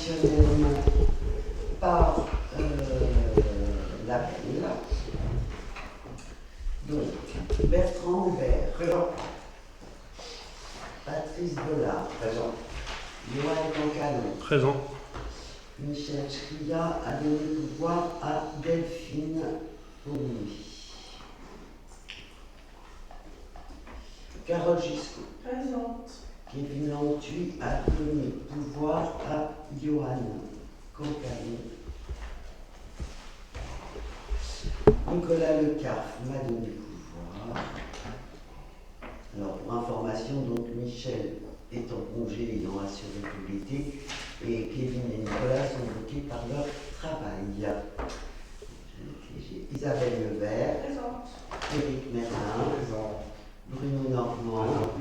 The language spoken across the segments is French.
traditionnellement par l'appel. Donc, Bertrand Hubert. Présent. Patrice Bollard. Présent. Joël Cancalon. Présent. Michel Chria a donné pouvoir à Delphine Oumi. Carole Giscot. Présente. Kevin Lantu a donné pouvoir à Johan Cancalon. Nicolas Lecarf m'a donné pouvoir. Alors, pour information, donc Michel est en congé ayant assuré tout l'été et Kevin et Nicolas sont bloqués par leur travail. J'ai Isabelle Levert, Présente. Éric Merlin, Présent. Bruno Normand,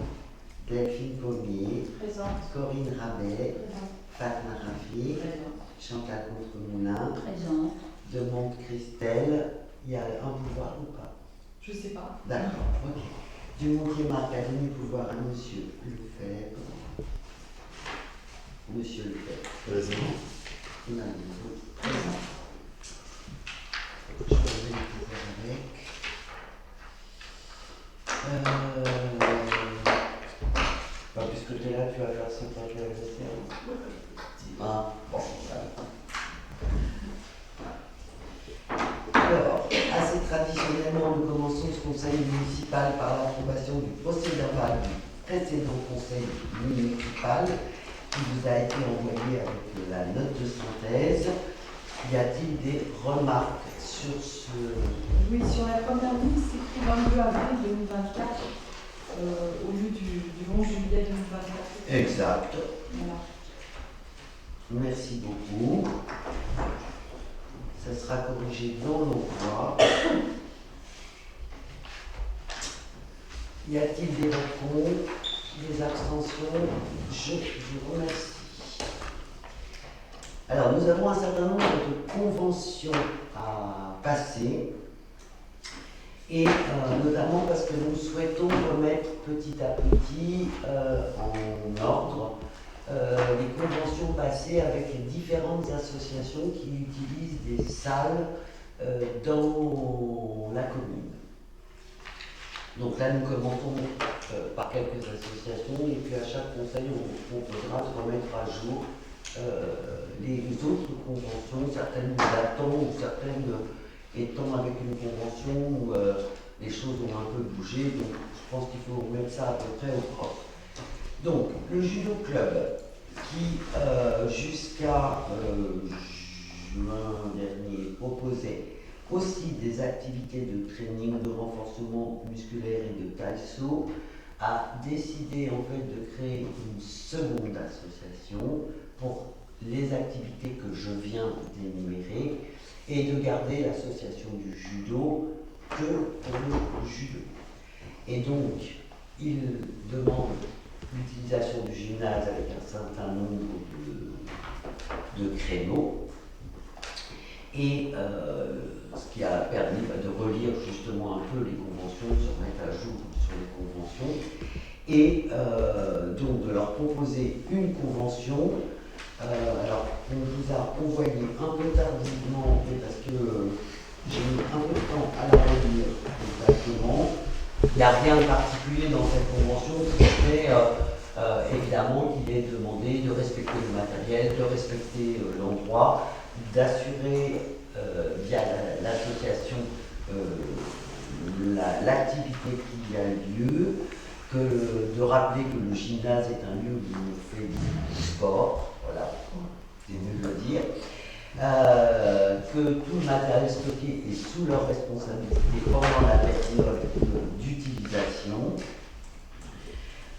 Delphine Pommier, Présente. Corinne Rabet, Présente. Fatma Rafi, Présente. Chantal Contremoulin, Présente. Demande Christelle. Il y a un pouvoir ou pas? Je sais pas. D'accord, ok. Dumontier-Marc a donné pouvoir à Monsieur Lefebvre. Monsieur Lefebvre. Présent. On a dit oui. Présente. Je vais donner le pouvoir avec. Puisque tu es là, tu vas faire ce que tu as laissé. Ah, bon, alors, assez traditionnellement, nous commençons ce conseil municipal par l'approbation du procès-verbal du précédent conseil municipal qui vous a été envoyé avec la note de synthèse. Y a-t-il des remarques sur ce... Oui, sur la première ligne, c'est écrit 22 avril 2024 au lieu du 11 juillet 2024. Exact. Voilà. Merci beaucoup. Ça sera corrigé dans l'envoi. Y a-t-il des votes contre, des abstentions? Je vous remercie. Alors, nous avons un certain nombre de conventions à passer, et notamment parce que nous souhaitons remettre petit à petit en ordre les conventions passées avec les différentes associations qui utilisent des salles dans la commune. Donc là, nous commençons par quelques associations et puis à chaque conseil, on pourra se remettre à jour les autres conventions, certaines datant ou certaines étant avec une convention où les choses ont un peu bougé. Donc je pense qu'il faut remettre ça à peu près au propre. Donc, le judo club qui, jusqu'à juin dernier, proposait aussi des activités de training, de renforcement musculaire et de taïso, a décidé en fait de créer une seconde association pour les activités que je viens d'énumérer et de garder l'association du judo que pour le judo. Et donc, il demande l'utilisation du gymnase avec un certain nombre de créneaux, et ce qui a permis de relire justement un peu les conventions, de se remettre à jour sur les conventions, et donc de leur proposer une convention. Alors, on vous a envoyé un peu tardivement, parce que j'ai mis un peu de temps à la relire exactement. Il n'y a rien de particulier dans cette convention, ce serait évidemment qu'il est demandé de respecter le matériel, de respecter l'endroit, d'assurer via l'association l'activité qui a lieu, de rappeler que le gymnase est un lieu où on fait du sport, voilà, c'est mieux de le dire. Que tout le matériel stocké est sous leur responsabilité pendant la période d'utilisation,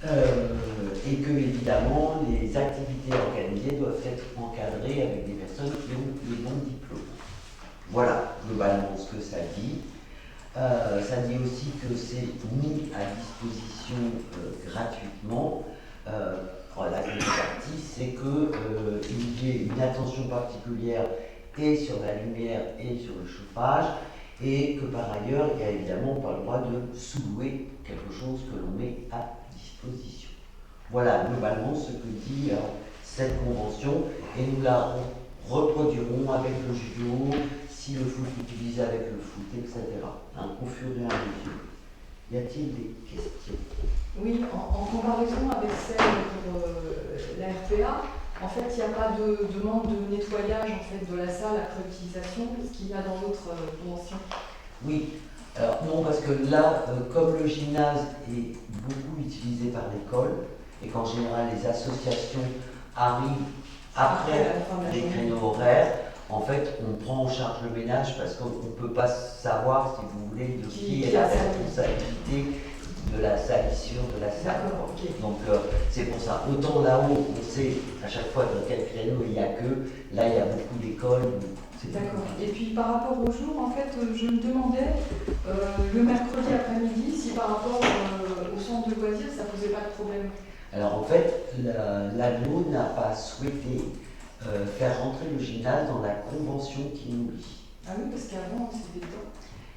et que évidemment les activités organisées doivent être encadrées avec des personnes qui ont les bons diplômes. Voilà globalement ce que ça dit. Ça dit aussi que c'est mis à disposition gratuitement. La contrepartie, c'est qu'il y ait une attention particulière et sur la lumière et sur le chauffage, et que par ailleurs, il n'y a évidemment pas le droit de sous-louer quelque chose que l'on met à disposition. Voilà globalement ce que dit cette convention et nous la reproduirons avec le judo, si le foot l'utilise avec le foot, etc. Au fur et à mesure. Y a-t-il des questions? Oui, en comparaison avec celle pour la RPA, en fait, il n'y a pas de demande de nettoyage en fait, de la salle après utilisation, ce qu'il y a dans l'autre convention. Oui, alors non, parce que là, comme le gymnase est beaucoup utilisé par l'école, et qu'en général les associations arrivent après les créneaux horaires, en fait, on prend en charge le ménage parce qu'on ne peut pas savoir, si vous voulez, de qui est la responsabilité de la salissure de la salle. Okay. Donc c'est pour ça. Autant là-haut, on sait à chaque fois dans quel créneau il n'y a que, là il y a beaucoup d'écoles. D'accord. Et puis par rapport au jour, en fait, je me demandais le mercredi après-midi si par rapport au centre de loisirs, ça ne posait pas de problème. Alors en fait, l'AGLO n'a pas souhaité faire rentrer le gymnase dans la convention qui nous lie. Ah oui, parce qu'avant c'était le temps.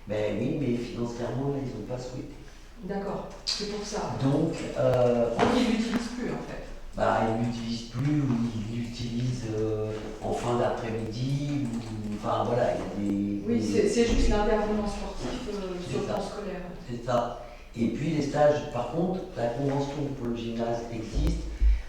Ben oui, mais financièrement, là, ils n'ont pas souhaité. D'accord, c'est pour ça. Donc ils ne l'utilisent plus en fait. Bah, ils ne l'utilisent plus ou ils l'utilisent en fin d'après-midi. Enfin voilà, il y a des. Oui, c'est juste l'intervenant sportif sur le plan scolaire. C'est ça. Et puis les stages, par contre, la convention pour le gymnase existe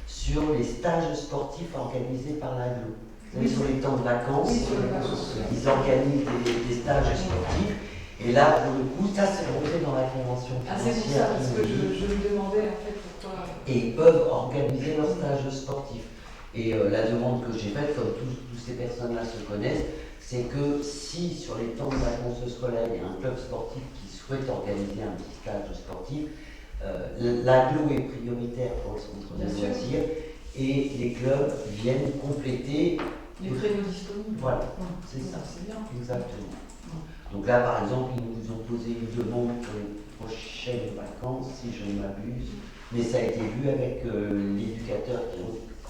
sur les stages sportifs organisés par l'AGLO. Oui, sur les temps de vacances, ils organisent des stages sportifs. Et là, pour le coup, ça c'est rentré dans la convention financière. Ah, c'est pour ça, parce que je me demandais en fait pourquoi. Et ils peuvent organiser leurs stages sportifs. Et la demande que j'ai faite, comme tous ces personnes-là se connaissent, c'est que si sur les temps de vacances scolaires, il y a un club sportif qui souhaite organiser un petit stage sportif, l'AGLO est prioritaire pour le centre de loisirs et les clubs viennent compléter les créneaux disponibles. Voilà, c'est ça. C'est bien. Exactement. Donc là, par exemple, ils nous ont posé une demande pour les prochaines vacances, si je ne m'abuse, mais ça a été vu avec l'éducateur qui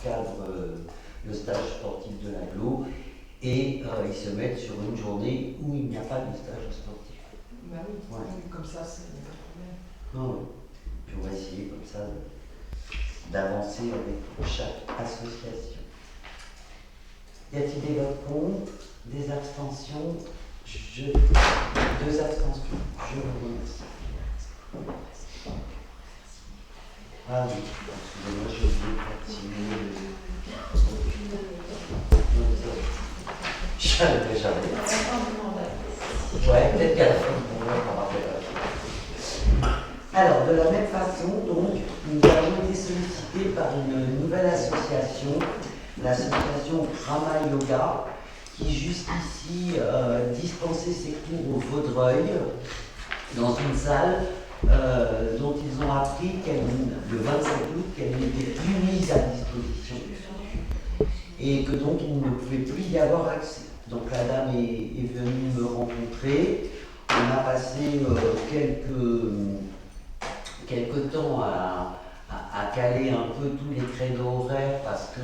encadre le stage sportif de l'AGLO, et ils se mettent sur une journée où il n'y a pas de stage sportif. Bah oui, comme ça, il n'y a pas de problème. Non, oui. Puis on va essayer comme ça d'avancer avec chaque association. Y a-t-il des votes contre, des abstentions? 2 abstentions. Je vous remercie. Ah oui, excusez-moi, j'ai oublié de continuer. J'avais. Ouais, peut-être qu'à la fin, on va rappeler. Alors, de la même façon, donc, nous avons été sollicités par une nouvelle association, l'association Rama Yoga, qui jusqu'ici dispensait ses cours au Vaudreuil, dans une salle dont ils ont appris le 27 août qu'elle n'était plus mise à disposition et que donc il ne pouvait plus y avoir accès. Donc la dame est venue me rencontrer, on a passé quelques temps à caler un peu tous les créneaux horaires parce que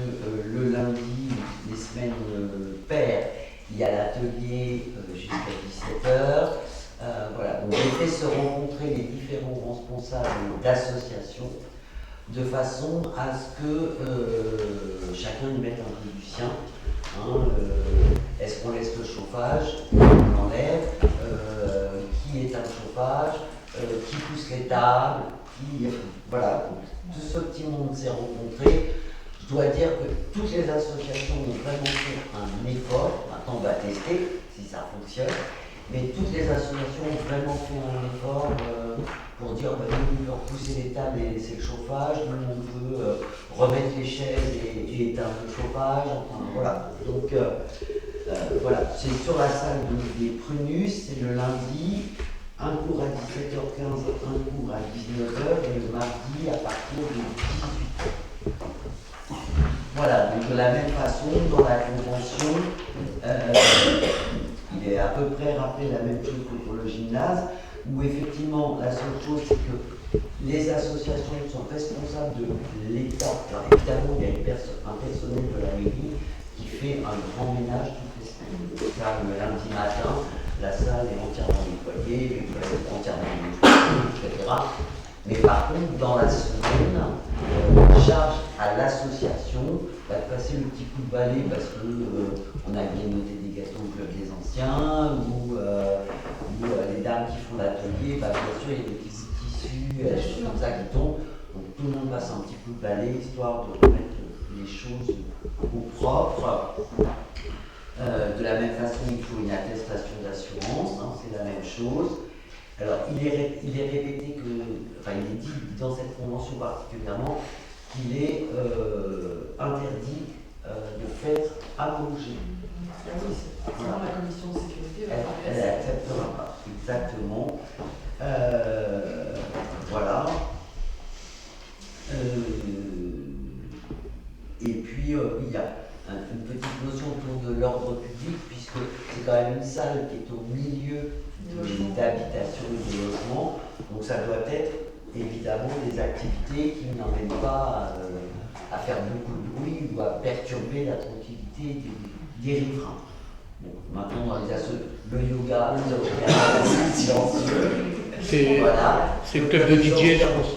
le lundi, les semaines paires, il y a l'atelier jusqu'à 17h. Voilà, donc j'ai fait se rencontrer les différents responsables d'associations de façon à ce que chacun y mette un peu du sien. Est-ce qu'on laisse le chauffage? On l'enlève? Qui éteint le chauffage? Qui pousse les tables? Voilà, tout ce petit monde s'est rencontré. Je dois dire que toutes les associations ont vraiment fait un effort. Maintenant, on va tester si ça fonctionne. Mais toutes les associations ont vraiment fait un effort pour dire nous, on peut repousser les tables et laisser le chauffage, nous, on peut remettre les chaises et éteindre le chauffage. Enfin, voilà. Donc, voilà, c'est sur la salle des Prunus, c'est le lundi. Un cours à 17h15, un cours à 19h et le mardi à partir de 18h. Voilà, donc de la même façon, dans la convention, il est à peu près rappelé la même chose que pour le gymnase, où effectivement, la seule chose, c'est que les associations sont responsables de l'État. Alors évidemment, il y a un personnel de la mairie qui fait un grand ménage toutes les semaines. Car le lundi matin, la salle est entièrement nettoyée, les toilettes entièrement nettoyées, etc. Mais par contre, dans la semaine, on charge à l'association passer le petit coup de balai parce que on a grignoté des gâteaux au club des anciens, ou les dames qui font l'atelier, bien sûr, il y a des petits tissus, des choses comme ça qui tombent. Donc tout le monde passe un petit coup de balai, histoire de remettre les choses au propre. De la même façon, il faut une attestation d'assurance, hein, c'est la même chose. Alors, il est répété que, enfin, il est dit dans cette convention particulièrement qu'il est interdit de faire allonger. Ah oui, c'est vraiment la commission de sécurité. Elle n'acceptera pas, exactement. Voilà. Et puis, il y a une petite notion autour de l'ordre public, puisque c'est quand même une salle qui est au milieu d'habitation et de logement. Donc ça doit être évidemment des activités qui n'emmènent pas à faire beaucoup de bruit ou à perturber la tranquillité des riverains. Bon, maintenant, dans les le yoga, c'est silencieux. Voilà. C'est le club de DJ, je pense.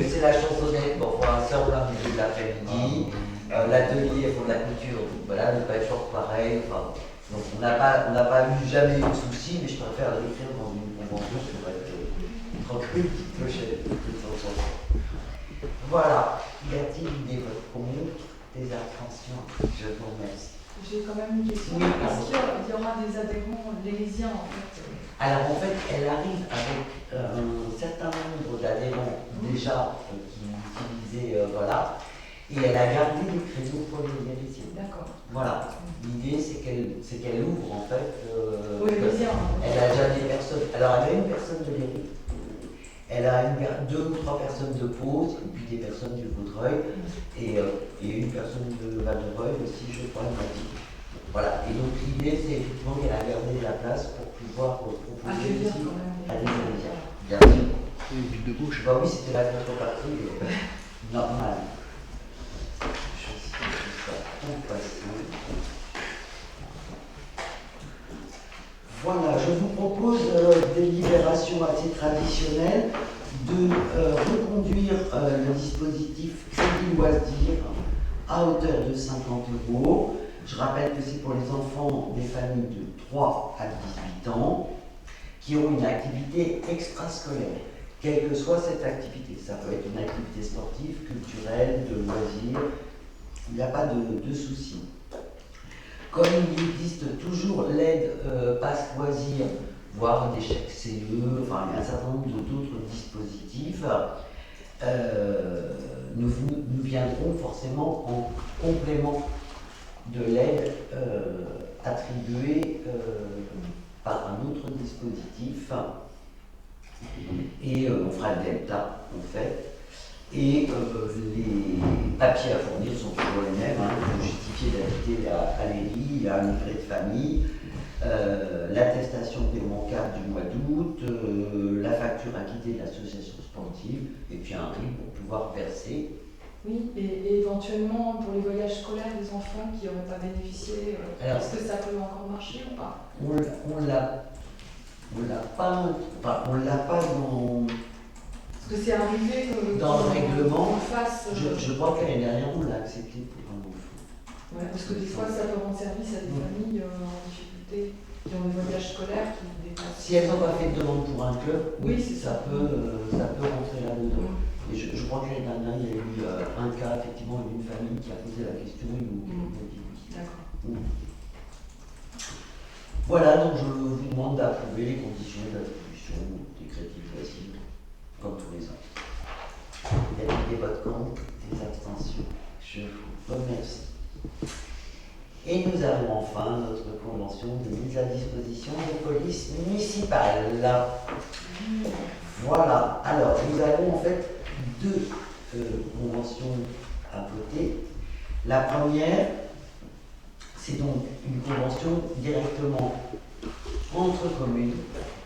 C'est la chansonnette pour voir ça au milieu de l'après-midi. L'atelier, ils font de la couture, donc voilà, le patchwork pareil. Enfin, donc on n'a pas eu jamais eu de soucis, mais je préfère l'écrire dans une convention pour être tranquille, petite clochette, petite chanson. Voilà. Y a-t-il des votes contre, des abstentions? Je vous remercie. J'ai quand même une question. Oui, est-ce qu'il y aura des adhérents lérésiens en fait? Alors en fait, elle arrive avec un certain nombre d'adhérents déjà qui utilisaient, voilà, et elle a gardé les créneaux pour les lérésiens. D'accord. Voilà. L'idée c'est qu'elle ouvre en fait. Oui, lérésiens. Elle a déjà des personnes. Alors elle a une personne de Léry. Elle a deux ou trois personnes de Pau, et puis des personnes du Vaudreuil, et une personne de Val-de-Reuil aussi, je crois, m'a dit. Voilà, et donc l'idée c'est effectivement qu'elle a gardé la place pour pouvoir proposer Accueillir aussi quand même. à des Lérésiens. Bien sûr. Une ville de gauche. Bah oui, c'était la contrepartie normale. Je sais que ça passe. Voilà, je vous propose des libérations assez traditionnelles de reconduire le dispositif crédit loisir à hauteur de 50 €. Je rappelle que c'est pour les enfants des familles de 3 à 18 ans qui ont une activité extrascolaire, quelle que soit cette activité. Ça peut être une activité sportive, culturelle, de loisir, il n'y a pas de souci. Comme il existe toujours l'aide passe loisir, voire des chèques CE, enfin il y a un certain nombre d'autres dispositifs, nous viendrons forcément en complément de l'aide attribuée par un autre dispositif. Et on fera le delta en fait. Et les papiers à fournir sont toujours les mêmes, hein, pour justifier d'habiter à Léry, il y a un livret de famille, l'attestation paiement-carte du mois d'août, la facture acquittée de l'association sportive, et puis un RIB pour pouvoir verser. Oui, et éventuellement pour les voyages scolaires des enfants qui n'auraient pas bénéficié, est-ce que ça peut encore marcher ou pas? On l'a pas dans... Parce que c'est arrivé que dans le règlement, on fasse. Je crois qu'à l'année dernière, on l'a accepté pour un enfant. Ouais, parce que des fois, ça peut rendre service à des familles en difficulté, qui ont des voyages scolaires qui dépassent. Si elles n'ont pas fait de demande pour un club, oui, ça peut rentrer là-dedans. Et je crois que l'année dernière, il y a eu un cas, effectivement, d'une famille qui a posé la question et nous a dit oui. D'accord. Voilà, donc je vous demande d'approuver les conditions d'attribution des crédits loisirs, comme tous les ans. Il y a des votes contre, des abstentions. Je vous remercie. Et nous avons enfin notre convention de mise à disposition des polices municipales. Voilà. Alors, nous avons en fait deux conventions à voter. La première, c'est donc une convention directement entre communes,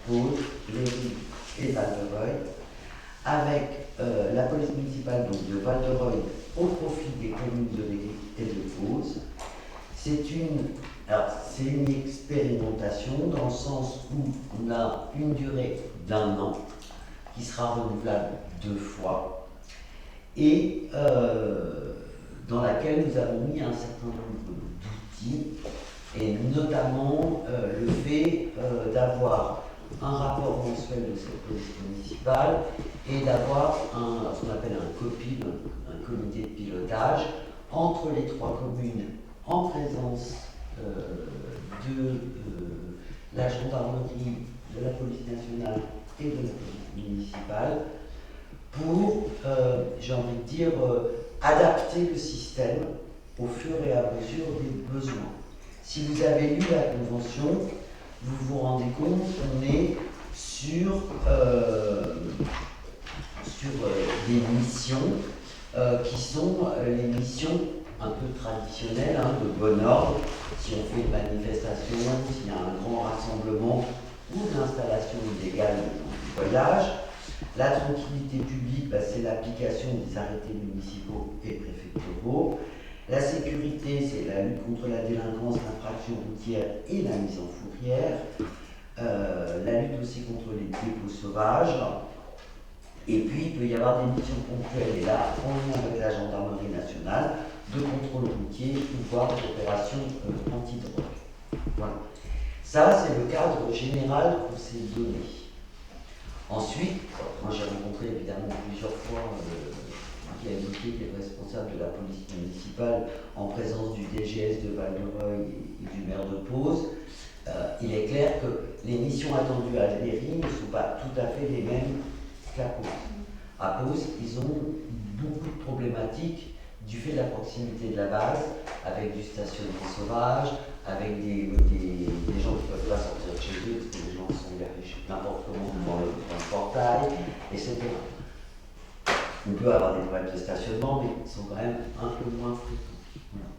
Pau, Léry et Val-de-Reuil, avec la police municipale donc, de Val-de-Reuil au profit des communes de Léry et de Pau. C'est une expérimentation dans le sens où on a une durée d'1 an qui sera renouvelable 2 fois. Et dans laquelle nous avons mis un certain nombre d'outils, et notamment le fait d'avoir un rapport mensuel de cette police municipale et d'avoir ce qu'on appelle un COPIL, un comité de pilotage, entre les 3 communes en présence de la gendarmerie, de la police nationale et de la police municipale pour, j'ai envie de dire, adapter le système au fur et à mesure des besoins. Si vous avez lu la convention, vous vous rendez compte qu'on est sur des missions qui sont les missions un peu traditionnelles, hein, de bon ordre. Si on fait une manifestation, s'il y a un grand rassemblement ou une installation illégale de voyage, la tranquillité publique, c'est l'application des arrêtés municipaux et préfectoraux. La sécurité, c'est la lutte contre la délinquance, l'infraction routière et la mise en fourrière. La lutte aussi contre les dépôts sauvages. Et puis, il peut y avoir des missions ponctuelles, et là, en lien avec la gendarmerie nationale, de contrôle routier ou voire d'opérations antidrogue. Voilà. Ça, c'est le cadre général qu'on s'est donné. Ensuite, moi j'ai rencontré évidemment plusieurs fois qui a évoqué les responsables de la police municipale en présence du DGS de Val-de-Reuil et du maire de Pose. Il est clair que les missions attendues à Léry ne sont pas tout à fait les mêmes qu'à Pose. À Pose, ils ont beaucoup de problématiques du fait de la proximité de la base, avec du stationnement sauvage, avec des gens qui ne peuvent pas sortir de chez eux, parce que les gens sont garés n'importe comment devant le portail, etc. On peut avoir des problèmes de stationnement, mais ils sont quand même un peu moins fréquents. Voilà.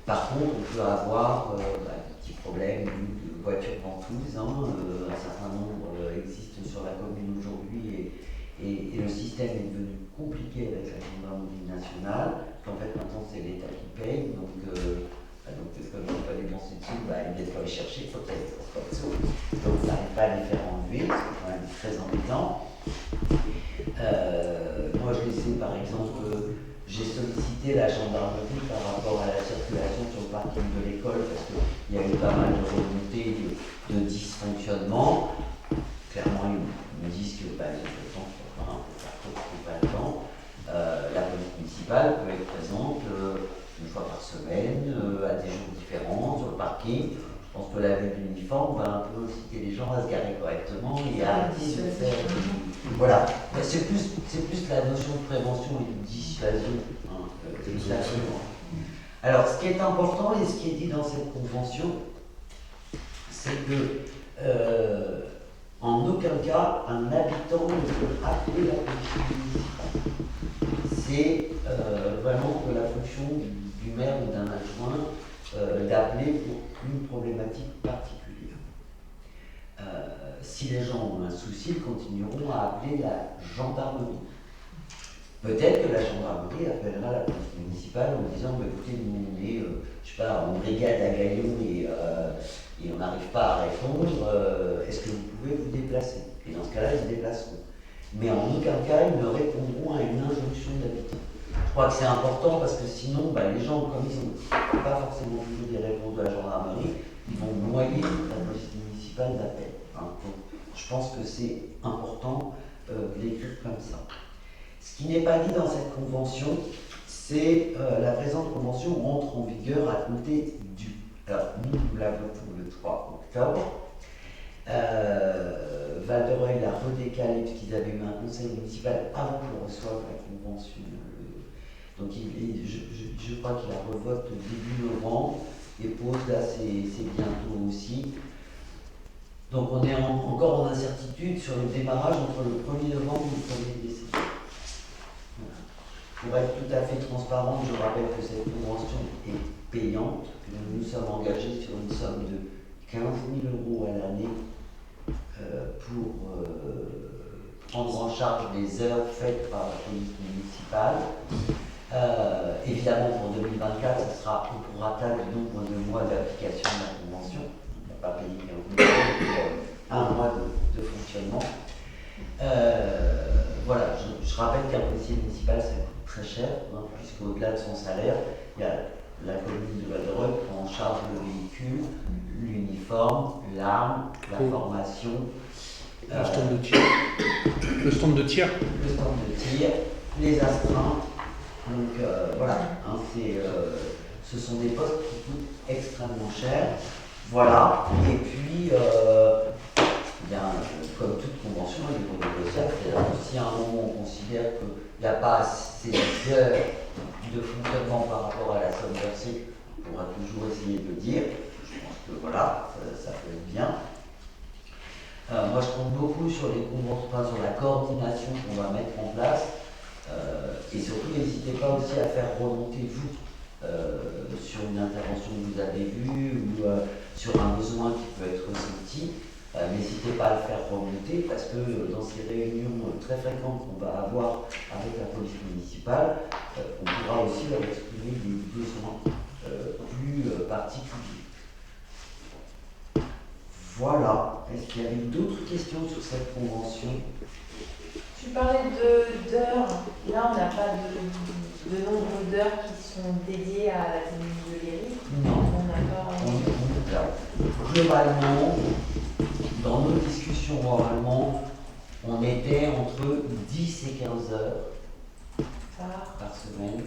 Par contre, on peut avoir des petits problèmes de voitures ventouses. Un certain nombre existent sur la commune aujourd'hui et le système est devenu compliqué avec la gendarmerie nationale. En fait, maintenant, c'est l'État qui paye. Donc comme il ne faut pas dépenser dessus, ils ne viennent pas les chercher, il faut qu'ils les dessous. Donc ça n'arrive pas à les faire enlever, c'est quand même très embêtant. Moi, je sais, par exemple, j'ai sollicité la gendarmerie par rapport à la circulation sur le parking de l'école parce qu'il y a eu pas mal de remontées de dysfonctionnement. Clairement, ils me disent que ils ont le temps, pas le temps. La police municipale peut être présente une fois par semaine, à des jours différents, sur le parking. Je pense que la vue de l'uniforme va un peu inciter les gens à se garer correctement et à arrêter de faire. Voilà. C'est plus la notion de prévention et de dissuasion. Alors, ce qui est important et ce qui est dit dans cette convention, c'est que en aucun cas un habitant ne peut appeler la police municipale. C'est vraiment que la fonction du maire ou d'un adjoint d'appeler pour une problématique particulière. Si les gens ont un souci, ils continueront à appeler la gendarmerie. Peut-être que la gendarmerie appellera la police municipale en disant écoutez, nous on est, en brigade à Gaillon et on n'arrive pas à répondre, est-ce que vous pouvez vous déplacer? Et dans ce cas-là, ils se déplaceront. Mais en aucun cas, ils ne répondront à une injonction d'habitant. Je crois que c'est important parce que sinon, les gens, comme ils n'ont pas forcément toujours des réponses de la gendarmerie, ils vont noyer la police municipale d'appel. Donc, je pense que c'est important de l'écrire comme ça. Ce qui n'est pas dit dans cette convention, c'est la présente convention entre en vigueur à compter du. Alors, nous la votons le 3 octobre. Val-de-Reuil l'a redécalé puisqu'ils avaient eu un conseil municipal avant qu'on reçoive la convention. Donc je crois qu'il la revote début novembre et Pose là c'est bientôt aussi. Donc on est encore en incertitude sur le démarrage entre le 1er novembre et le 1er décembre. Voilà. Pour être tout à fait transparent, je rappelle que cette convention est payante, que nous nous sommes engagés sur une somme de 15 000 € à l'année pour prendre en charge les heures faites par la police municipale. Évidemment, pour 2024, ce sera au prorata du nombre de mois d'application de la convention. On ne va pas payer 15 000 € pour un mois de fonctionnement. Voilà, je rappelle qu'un policier municipal, ça coûte très cher, hein, puisqu'au-delà de son salaire, il y a la commune de Val-de-Reuil qui prend en charge le véhicule, l'uniforme, l'arme, la formation, Le stand de tir. Le stand de tir. le stand de tir, les astreintes. Donc voilà, hein, ce sont des postes qui coûtent extrêmement cher. Voilà, et puis il y a, comme toute convention, il est négociable, c'est-à-dire que si à un moment on considère qu'il n'y a pas assez d'heures de fonctionnement par rapport à la somme versée, on pourra toujours essayer de le dire. Je pense que voilà, ça peut être bien. Moi je compte beaucoup sur les conventions, enfin, sur la coordination qu'on va mettre en place. Et surtout, n'hésitez pas aussi à faire remonter vous sur une intervention que vous avez vue ou sur un besoin qui peut être ressenti. N'hésitez pas à le faire remonter parce que dans ces réunions très fréquentes qu'on va avoir avec la police municipale, on pourra aussi leur exprimer des besoins plus particuliers. Voilà. Est-ce qu'il y avait d'autres questions sur cette convention ? Tu parlais d'heures. Là, on n'a pas de nombre d'heures qui sont dédiées à la tenue de l'ERI. Non. On n'a pas. Globalement, dans nos discussions oralement, on était entre 10 et 15 heures par semaine.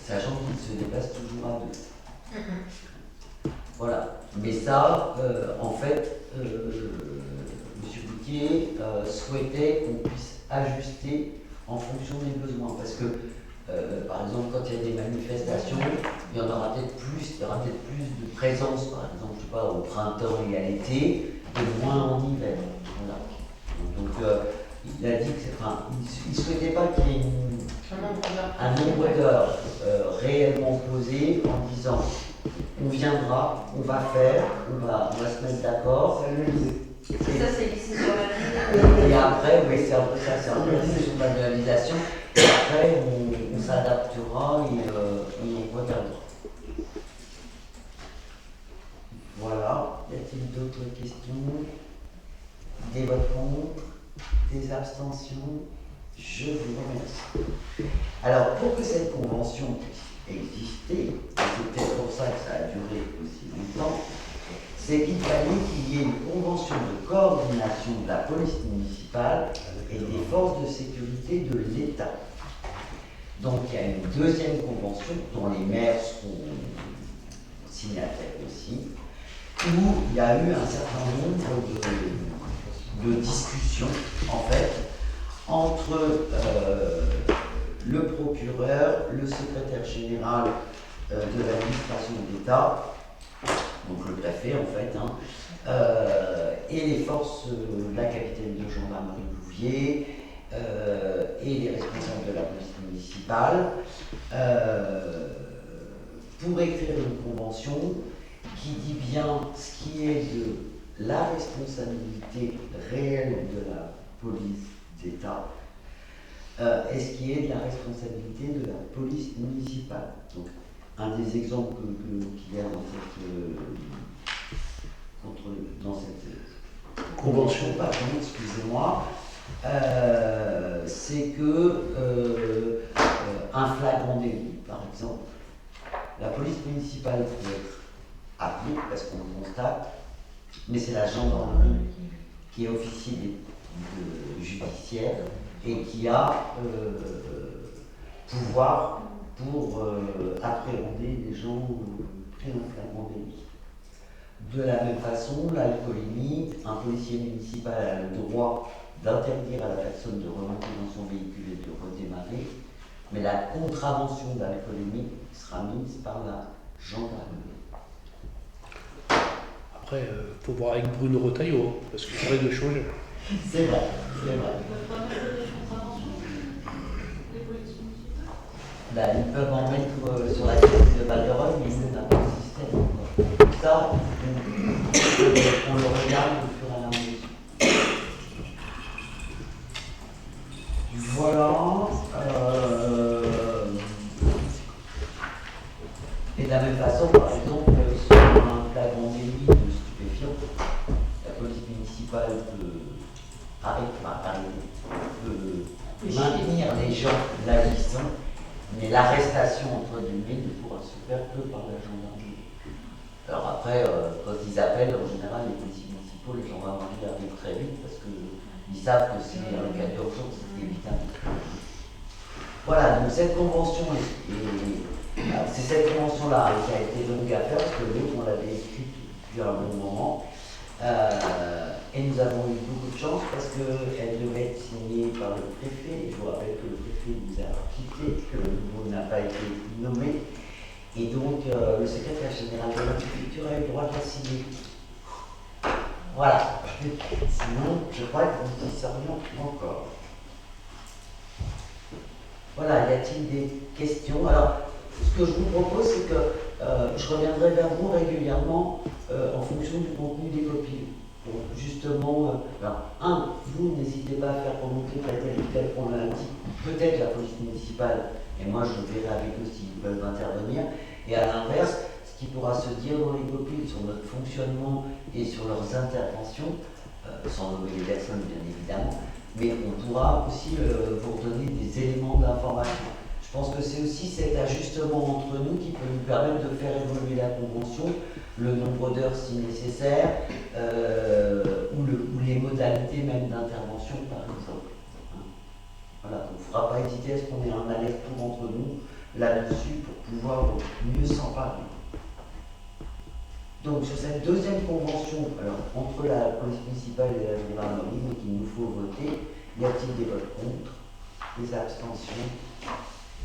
Sachant qu'il se dépasse toujours à 2. Voilà. Mais ça, en fait, M. Boutier souhaitait qu'on puisse ajuster en fonction des besoins. Parce que, par exemple, quand il y a des manifestations, il y en aura peut-être plus, il y aura peut-être plus de présence, par exemple, je sais pas, au printemps et à l'été, et moins en hiver. Voilà. Donc, il a dit que, enfin, il ne souhaitait pas qu'il y ait un nombre d'heures réellement posé en disant on viendra, on va faire, on va se mettre d'accord. Ça, c'est lycée sur la Et après, oui, c'est un peu ça, c'est un peu la question de manualisation. Et après, on s'adaptera et on regardera. Voilà. Y a-t-il d'autres questions? Des votes contre? Des abstentions? Je vous remercie. Alors, pour que cette convention puisse exister, et c'est peut-être pour ça que ça a duré aussi longtemps, c'est qu'il fallait qu'il y ait une convention de coordination de la police municipale et des forces de sécurité de l'État. Donc il y a une deuxième convention dont les maires seront signataires aussi, où il y a eu un certain nombre de discussions en fait entre le procureur, le secrétaire général de l'administration de l'État, donc le préfet en fait, et les forces, la capitaine de gendarmerie Bouvier et les responsables de la police municipale, pour écrire une convention qui dit bien ce qui est de la responsabilité réelle de la police d'État et ce qui est de la responsabilité de la police municipale. Donc, un des exemples qu'il y a dans cette convention, pardon, excusez-moi, c'est que un flagrant délit, par exemple, la police municipale peut être appelée parce qu'on le constate, mais c'est la gendarmerie qui est officier judiciaire et qui a pouvoir pour appréhender les gens pris en flagrant délit. De la même façon, l'alcoolémie, un policier municipal a le droit d'interdire à la personne de remonter dans son véhicule et de redémarrer, mais la contravention d'alcoolémie sera mise par la gendarmerie. Après, il faut voir avec Bruno Retailleau, parce que ça risque de changer. C'est vrai, c'est vrai. Ben, ils peuvent en mettre sur la carte de Val-de-Reuil, mais nous, on n'a pas de système encore. Ça, on le regarde au fur et à mesure. Voilà. Et de la même façon, par exemple, sur un flagrant délit de stupéfiants, la police municipale peut arrêter, peut Alors après, quand ils appellent, en général, les policiers municipaux, les gendarmeries arrivent très vite parce qu'ils savent que s'il y a un cas d'urgence, c'est évitable. Voilà, donc cette convention, c'est cette convention-là qui a été longue à faire, parce que l'autre, on l'avait écrite depuis un bon moment. Et nous avons eu beaucoup de chance parce qu'elle devait être signée par le préfet. Je vous rappelle que le préfet nous a quittés, que le nouveau n'a pas été nommé. Et donc, le secrétaire général de la préfecture a eu le droit de la signer. Voilà. Sinon, je crois que nous y serions encore. Voilà, y a-t-il des questions? Alors, ce que je vous propose, c'est que je reviendrai vers vous régulièrement en fonction du contenu des copies. Pour justement, vous n'hésitez pas à faire remonter tel ou tel problématique, peut-être la police municipale, et moi je verrai avec eux s'ils peuvent intervenir. Et à l'inverse, ce qui pourra se dire dans les copies sur notre fonctionnement et sur leurs interventions, sans nommer les personnes bien évidemment, mais on pourra aussi vous redonner des éléments d'information. Je pense que c'est aussi cet ajustement entre nous qui peut nous permettre de faire évoluer la convention, le nombre d'heures si nécessaire, ou les modalités même d'intervention par exemple. Voilà, donc il ne faudra pas hésiter à ce qu'on ait un aller-retour entre nous là-dessus pour pouvoir mieux s'en parler. Donc sur cette deuxième convention, alors entre la police municipale et la gendarmerie, donc il nous faut voter. Y a-t-il des votes contre? Des abstentions?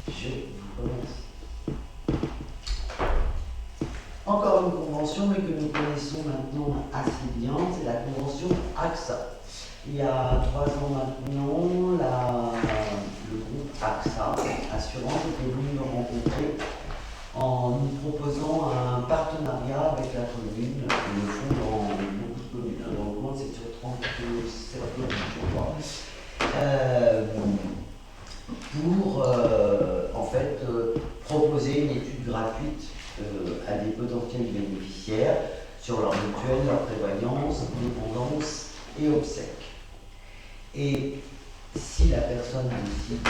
Je vous remercie. Encore une convention, mais que nous connaissons maintenant assez bien, c'est la convention AXA. Il y a 3 ans maintenant, le groupe AXA Assurance était venu nous rencontrer en nous proposant un partenariat avec la commune. Ils le font dans beaucoup de communes. Dans le monde, c'est sur 37 communes, je crois. Pour en fait proposer une étude gratuite à des potentiels bénéficiaires sur leur mutuelle, leur prévoyance, dépendance et obsèques. Et si la personne décide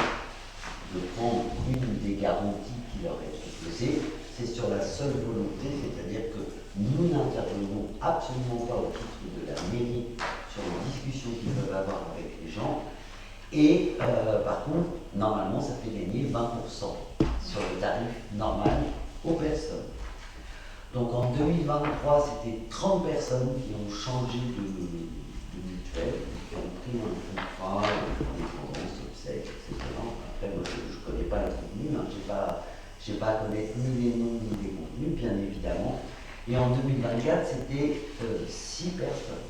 de prendre une des garanties qui leur est proposée, c'est sur la seule volonté, c'est-à-dire que nous n'intervenons absolument pas au titre de la mairie sur les discussions qu'ils peuvent avoir avec les gens. Et par contre, normalement, ça fait gagner 20% sur le tarif normal aux personnes. Donc en 2023, c'était 30 personnes qui ont changé de mutuelle, qui ont pris un contrat, dépendance, obsèques, etc. Après, moi, je ne connais pas les contenus, je n'ai pas à connaître ni les noms ni les contenus, bien évidemment. Et en 2024, c'était 6 personnes.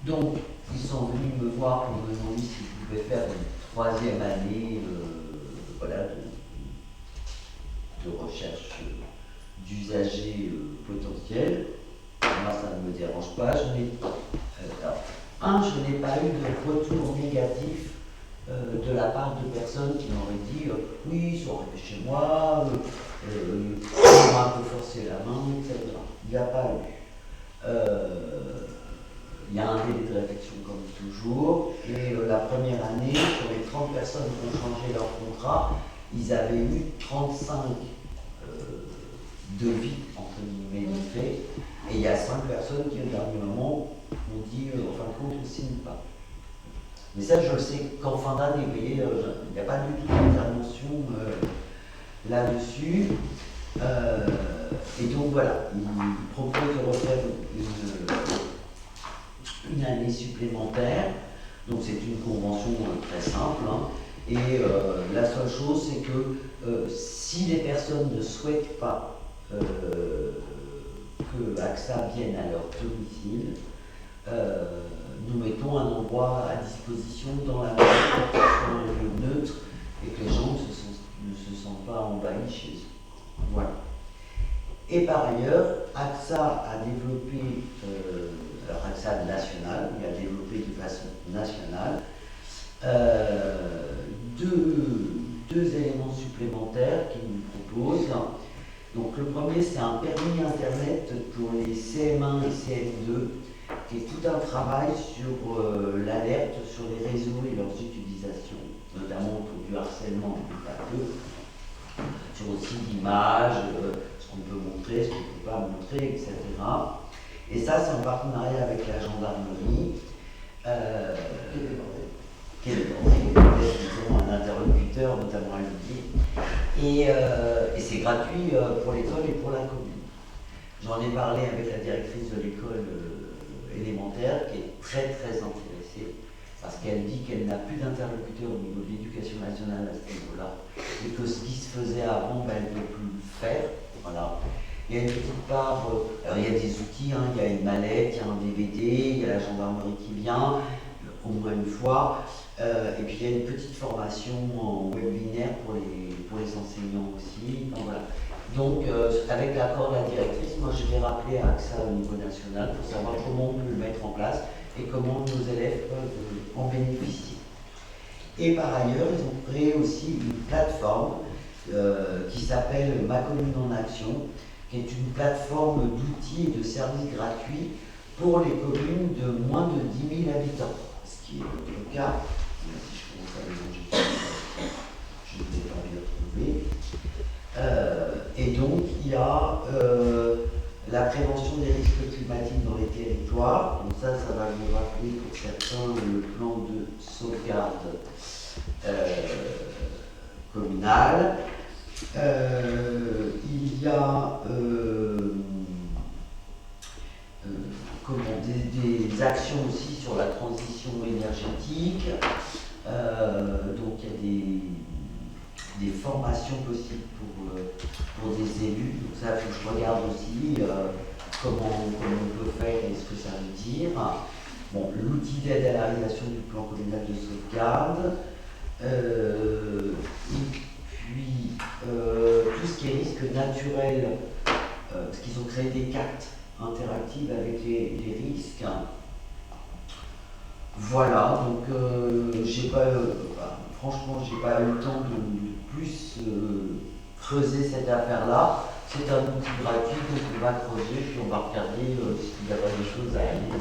Donc, ils sont venus me voir pour me demander si je pouvais faire une 3e année de recherche d'usagers potentiels. Moi, ça ne me dérange pas. Je n'ai pas eu de retour négatif de la part de personnes qui m'auraient dit oui, ils sont arrivés chez moi, on m'a un peu forcé la main, etc. Il n'y a pas eu. Il y a un délai de réflexion comme toujours, et la première année, sur les 30 personnes qui ont changé leur contrat, ils avaient eu 35 devis, entre guillemets, de fait, et il y a 5 personnes qui, au dernier moment, m'ont dit, en fin de compte, on ne signe pas. Mais ça, je le sais qu'en fin d'année, vous voyez, il n'y a pas du tout d'intervention là-dessus. Et donc voilà, ils proposent de refaire une année supplémentaire. Donc c'est une convention très simple. Et la seule chose, c'est que si les personnes ne souhaitent pas que AXA vienne à leur domicile, nous mettons un endroit à disposition dans la maison pour que ce soit un lieu neutre et que les gens ne se sentent pas envahis chez eux. Voilà. Et par ailleurs, AXA a développé, alors AXA national, il a développé de façon nationale deux éléments supplémentaires qu'il nous propose. Donc le premier, c'est un permis internet pour les CM1 et CM2, qui est tout un travail sur l'alerte sur les réseaux et leurs utilisations, notamment autour du harcèlement, mais pas que, sur aussi l'image, ce qu'on peut montrer, ce qu'on ne peut pas montrer, etc. Et ça, c'est en partenariat avec la gendarmerie, qui est disons, un interlocuteur, notamment à Olivier. Et c'est gratuit pour l'école et pour la commune. J'en ai parlé avec la directrice de l'école élémentaire, qui est très très intéressée, parce qu'elle dit qu'elle n'a plus d'interlocuteur au niveau de l'éducation nationale à ce niveau-là, et que ce qui se faisait avant, elle ne peut plus le faire. Voilà. Il y a une petite part, alors il y a des outils, hein, il y a une mallette, il y a un DVD, il y a la gendarmerie qui vient, au moins une fois, et puis il y a une petite formation en webinaire pour les enseignants aussi. Enfin, voilà. Donc, avec l'accord de la directrice, moi je vais rappeler à AXA au niveau national pour savoir comment on peut le mettre en place et comment nos élèves peuvent en bénéficier. Et par ailleurs, ils ont créé aussi une plateforme qui s'appelle Ma Commune en Action, qui est une plateforme d'outils et de services gratuits pour les communes de moins de 10 000 habitants. Ce qui est le cas, si je commence à les manger, je ne vais pas les retrouver. Et donc, il y a la prévention des risques climatiques dans les territoires. Donc ça va vous rappeler pour certains le plan de sauvegarde communal. Il y a des actions aussi sur la transition énergétique. Donc il y a des formations possibles pour des élus. Donc ça, il faut que je regarde aussi comment on peut faire et ce que ça veut dire. Bon, l'outil d'aide à la réalisation du plan communal de sauvegarde. Et puis tout ce qui est risque naturel, parce qu'ils ont créé des cartes interactives avec les risques. Voilà, donc franchement, j'ai pas eu le temps de plus creuser cette affaire-là. C'est un outil gratuit, donc on va creuser, puis on va regarder s'il y a pas des choses à aller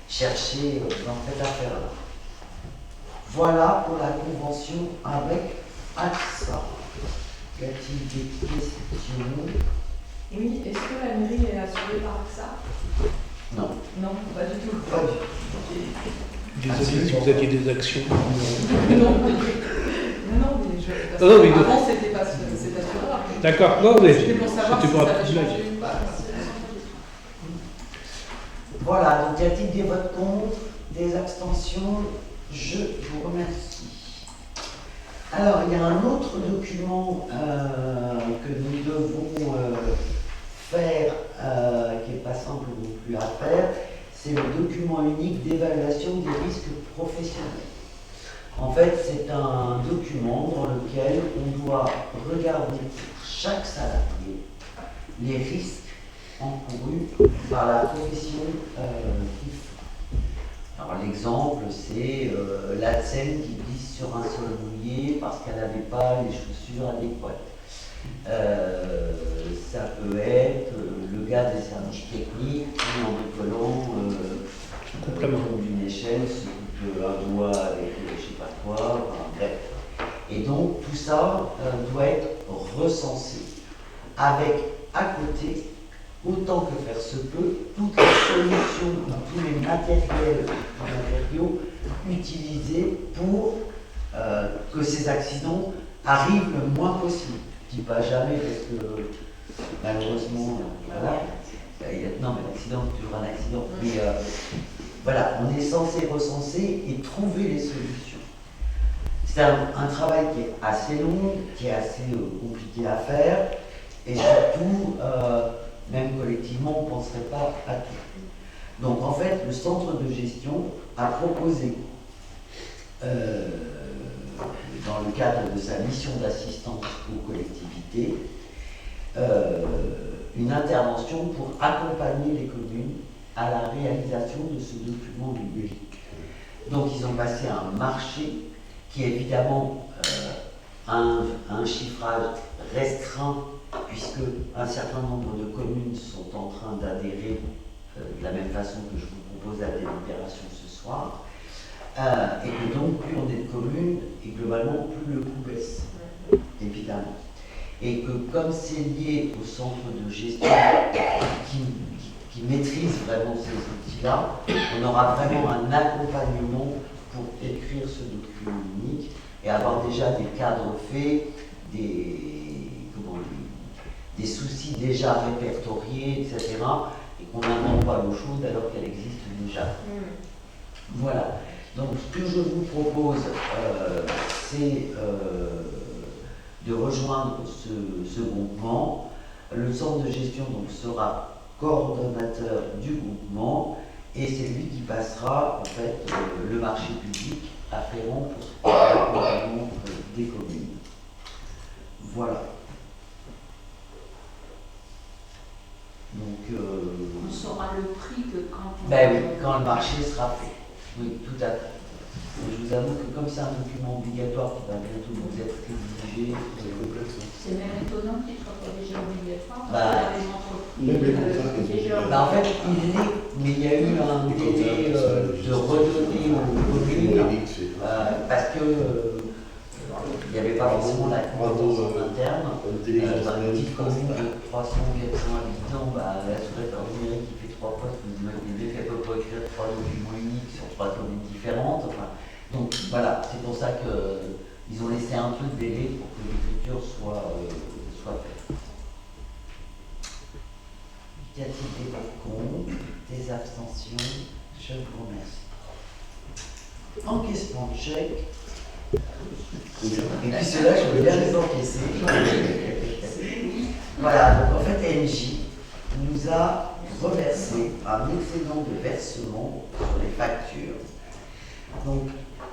chercher dans cette affaire-là. Voilà pour la convention avec AXA. Y a-t-il des questions? Oui, est-ce que la mairie est assurée par AXA? Non. Non, pas du tout. Pas du tout. Désolé si vous aviez des actions. Non, mais avant c'était pas cet assureur. D'accord, non mais C'était pour savoir si ça pour avait un changé ou pas. Voilà, donc y a-t-il des votes contre, des abstentions? Je vous remercie. Alors, il y a un autre document que nous devons faire, qui n'est pas simple non plus à faire, c'est le document unique d'évaluation des risques professionnels. En fait, c'est un document dans lequel on doit regarder pour chaque salarié les risques encourus par la profession qu'il fait. Alors l'exemple, c'est l'ADSEM qui glisse sur un sol mouillé parce qu'elle n'avait pas les chaussures adéquates. Ça peut être le gars des services techniques qui, en décollant d'une échelle, se coupe un doigt avec je ne sais pas quoi, enfin, bref. Et donc tout ça doit être recensé avec à côté, autant que faire se peut, toutes les solutions, tous les matériaux utilisés pour que ces accidents arrivent le moins possible. Je ne dis pas jamais parce que malheureusement, voilà, non mais l'accident c'est toujours un accident. Mais voilà, on est censé recenser et trouver les solutions. C'est un travail qui est assez long, qui est assez compliqué à faire, et surtout, même collectivement, on ne penserait pas à tout. Donc en fait, le centre de gestion a proposé, dans le cadre de sa mission d'assistance aux collectivités, une intervention pour accompagner les communes à la réalisation de ce document numérique. Donc ils ont passé un marché qui évidemment a un chiffrage restreint, puisque un certain nombre de communes sont en train d'adhérer de la même façon que je vous propose la délibération ce soir, et que donc plus on est de communes, et globalement plus le coût baisse, évidemment. et que comme c'est lié au centre de gestion qui maîtrise vraiment ces outils-là, on aura vraiment un accompagnement pour écrire ce document unique et avoir déjà des cadres faits, des soucis déjà répertoriés, etc. Et qu'on n'invente pas l'eau chaude alors qu'elle existe déjà. Voilà. Donc ce que je vous propose, c'est de rejoindre ce groupement. Le centre de gestion donc, sera coordonnateur du groupement et c'est lui qui passera en fait le marché public afférent pour l'accompagnement des communes. Voilà. Donc, on saura le prix que quand on... Ben oui, quand le marché sera fait. Oui, tout à fait. Je vous avoue que comme c'est un document obligatoire qui va bientôt vous être rédigé, c'est même étonnant qu'il soit pas déjà obligatoire Bah, dans les entreprises. Déjà... en fait, il l'est, mais il y a eu un délai de redonner aux communes parce que il n'y avait pas forcément la compétence en interne. Dans une petite commune de 300-400 habitants, la secrétaire numérique qui fait 3 postes, vous imaginez qu'elle peut pas écrire 3 documents uniques sur 3 communes différentes. Enfin, donc voilà, c'est pour ça qu'ils ont laissé un peu de délai pour que l'écriture soit faite. Y a-t-il des votes contre, des abstentions? Je vous remercie. Encaissement de chèque. Et puis ceux-là, je veux bien les encaisser. Voilà, donc en fait, NJ nous a reversé un excédent de versement sur les factures. Donc,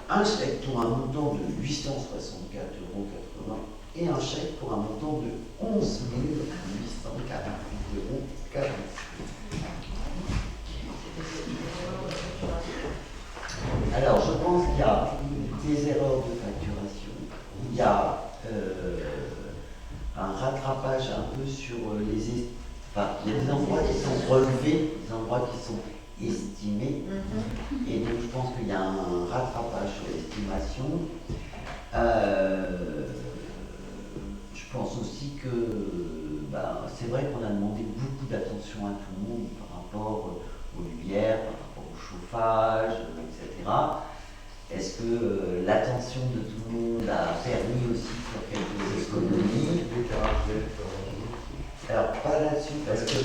un chèque pour un montant de 864,80 € et un chèque pour un montant de 11 848,46 €. Alors, je pense qu'il y a des erreurs de facturation. Il y a un rattrapage un peu sur les... Enfin, il y a des endroits qui sont relevés, des endroits qui sont estimés. Et donc, je pense qu'il y a un rattrapage sur l'estimation. Je pense aussi que c'est vrai qu'on a demandé beaucoup d'attention à tout le monde par rapport aux lumières, par rapport au chauffage, etc. Est-ce que l'attention de tout le monde a permis aussi de faire quelques économies? Alors, pas là-dessus, parce que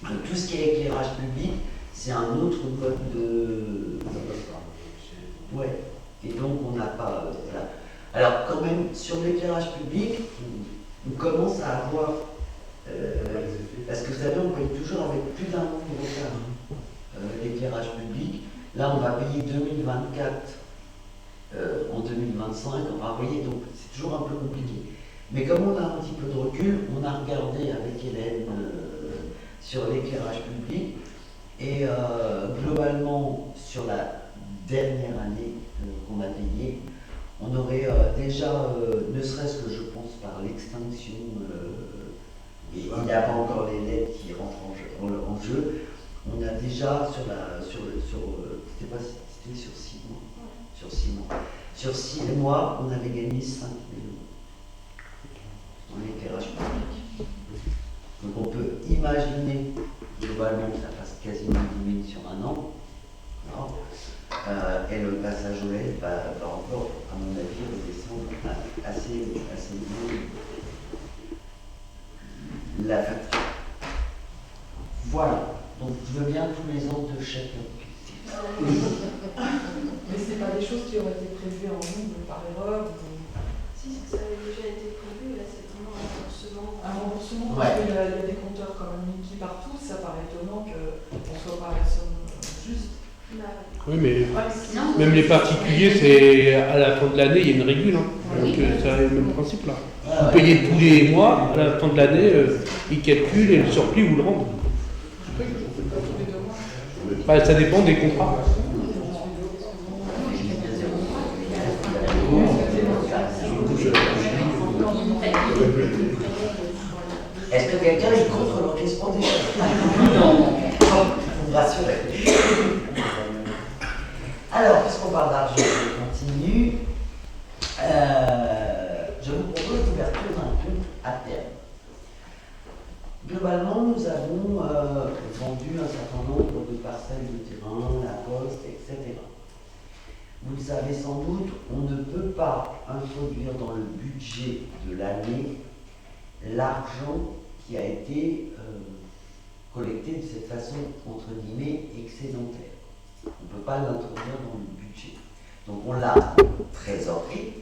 tout ce qui est éclairage public, c'est un autre mode de... Ouais, et donc on n'a pas... voilà. Alors, quand même, sur l'éclairage public, on commence à avoir... parce que vous savez, on paye toujours avec plus d'un an de retard l'éclairage public. Là, on va payer 2024 en 2025. On va envoyer, donc c'est toujours un peu compliqué. Mais comme on a un petit peu de recul, on a regardé avec Hélène sur l'éclairage public. Et globalement, sur la dernière année qu'on a payée, on aurait déjà, ne serait-ce que je pense par l'extinction, et il n'y a pas encore les LED qui rentrent en jeu, on a déjà c'était sur 6 mois. Sur 6 mois. Sur 6 mois, on avait gagné 5 000 € dans l'éclairage public. Donc on peut imaginer globalement que ça passe quasiment 10 000 sur un an. Et le passage au LED va encore, à mon avis, redescendre assez bien la facture. Voilà. Donc je veux bien tous les ans de chacun. Mais ce n'est pas des choses qui auraient été prévues en nombre par erreur Si, ça avait déjà été prévu, là c'est vraiment un remboursement. Un remboursement, Ouais. parce qu'il y a des compteurs quand même qui partout, ça paraît étonnant qu'on ne soit pas à la somme juste. Oui, mais Non, même les particuliers, c'est à la fin de l'année, il y a une régule. Donc c'est le même principe là. Vous payez tous les mois, à la fin de l'année, ils calculent et le surplus vous le rendent. Ça dépend des contrats. Est-ce que quelqu'un est contre l'encaissement des chèques? Non. Pour vous rassurer. Alors, puisqu'on parle d'argent, je continue. Globalement, nous avons vendu un certain nombre de parcelles de terrain, la poste, etc. Vous le savez sans doute, on ne peut pas introduire dans le budget de l'année l'argent qui a été collecté de cette façon, entre guillemets, excédentaire. On ne peut pas l'introduire dans le budget. Donc on l'a trésorerie,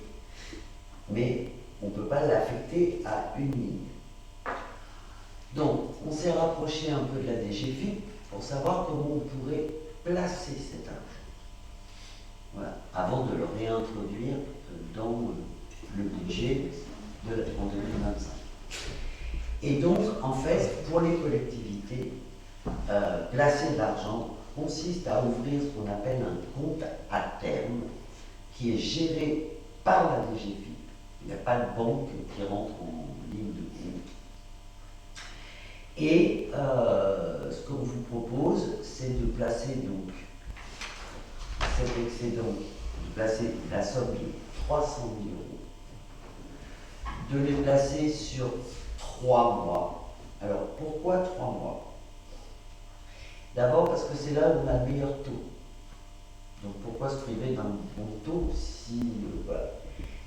mais on ne peut pas l'affecter à une ligne. Donc on s'est rapproché un peu de la DGFiP pour savoir comment on pourrait placer cet argent. Voilà, avant de le réintroduire dans le budget en 2025. Et donc, en fait, pour les collectivités, placer de l'argent consiste à ouvrir ce qu'on appelle un compte à terme qui est géré par la DGFiP. Il n'y a pas de banque qui rentre en ligne de compte. Et ce qu'on vous propose, c'est de placer donc cet excédent, de placer la somme de 300 000 €, de les placer sur 3 mois. Alors pourquoi 3 mois? D'abord parce que c'est là où on a le meilleur taux. Donc pourquoi se priver d'un bon taux si... voilà.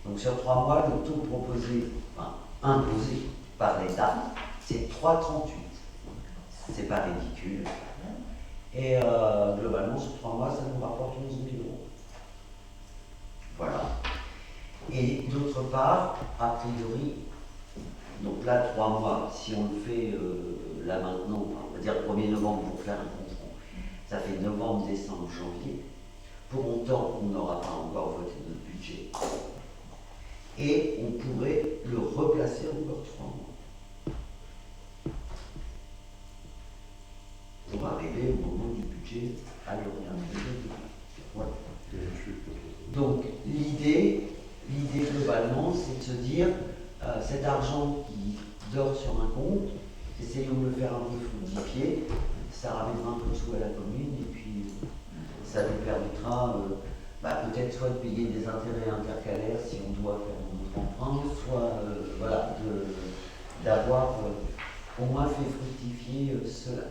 Donc sur 3 mois, le taux proposé, enfin imposé par l'État, c'est 3,38. C'est pas ridicule. Et globalement, sur 3 mois, ça nous rapporte 11 000 €. Voilà. Et d'autre part, a priori, donc là, 3 mois, si on le fait là maintenant, on va dire le 1er novembre pour faire un contrôle, ça fait novembre, décembre, janvier. Pour autant, on n'aura pas encore voté notre budget. Et on pourrait le replacer encore 3 mois. Pour arriver au moment du budget à le réintroduire. Voilà. Donc l'idée globalement, c'est de se dire cet argent qui dort sur un compte, essayons de le faire un peu fructifier, ça ramènera un peu de sous à la commune et puis ça nous permettra peut-être soit de payer des intérêts intercalaires si on doit faire notre emprunt, soit voilà, d'avoir au moins fait fructifier cela.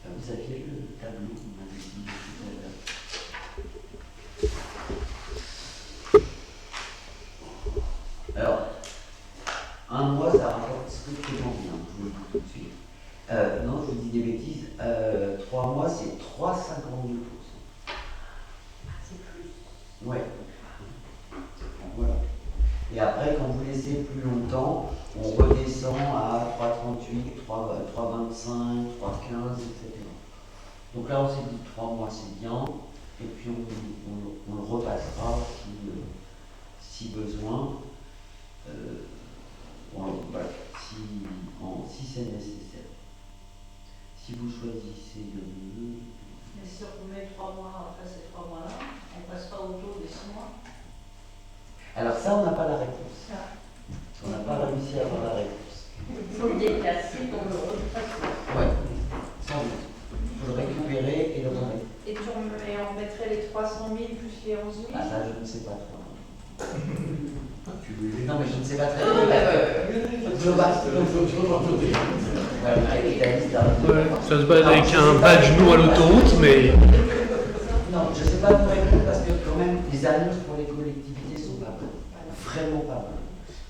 Vous aviez le tableau qu'on m'avait dit tout à l'heure. Alors, un mois, ça rapporte strictement rien, je vous le dis tout de suite. Non, je vous dis des bêtises. 3 mois, c'est 3,52%. C'est plus. Ouais. Voilà. Et après, quand vous laissez plus longtemps, on redescend à 3,38, 3,25, 3,15, etc. Donc là, on s'est dit 3 mois, c'est bien. Et puis, on le repassera si besoin. Voilà, si c'est nécessaire. Si vous choisissez le mieux. Mais si on met 3 mois après ces 3 mois-là, on passe pas autour des 6 mois. Alors ça, on n'a pas la réponse. On n'a pas réussi à avoir la réponse. Il faut le déplacer pour le repasser. Oui, sans doute. Il faut le récupérer et le remettre. Et on mettrait les 300 000 plus les 11 000. Ah ça, je ne sais pas trop. Tu veux Non, mais je ne sais pas très bien. Global. Ça se base avec un badge nous à l'autoroute, mais Non, je ne sais pas vous répondre parce que quand même, les annonces pour les collectivités sont pas bonnes. Vraiment pas bonnes.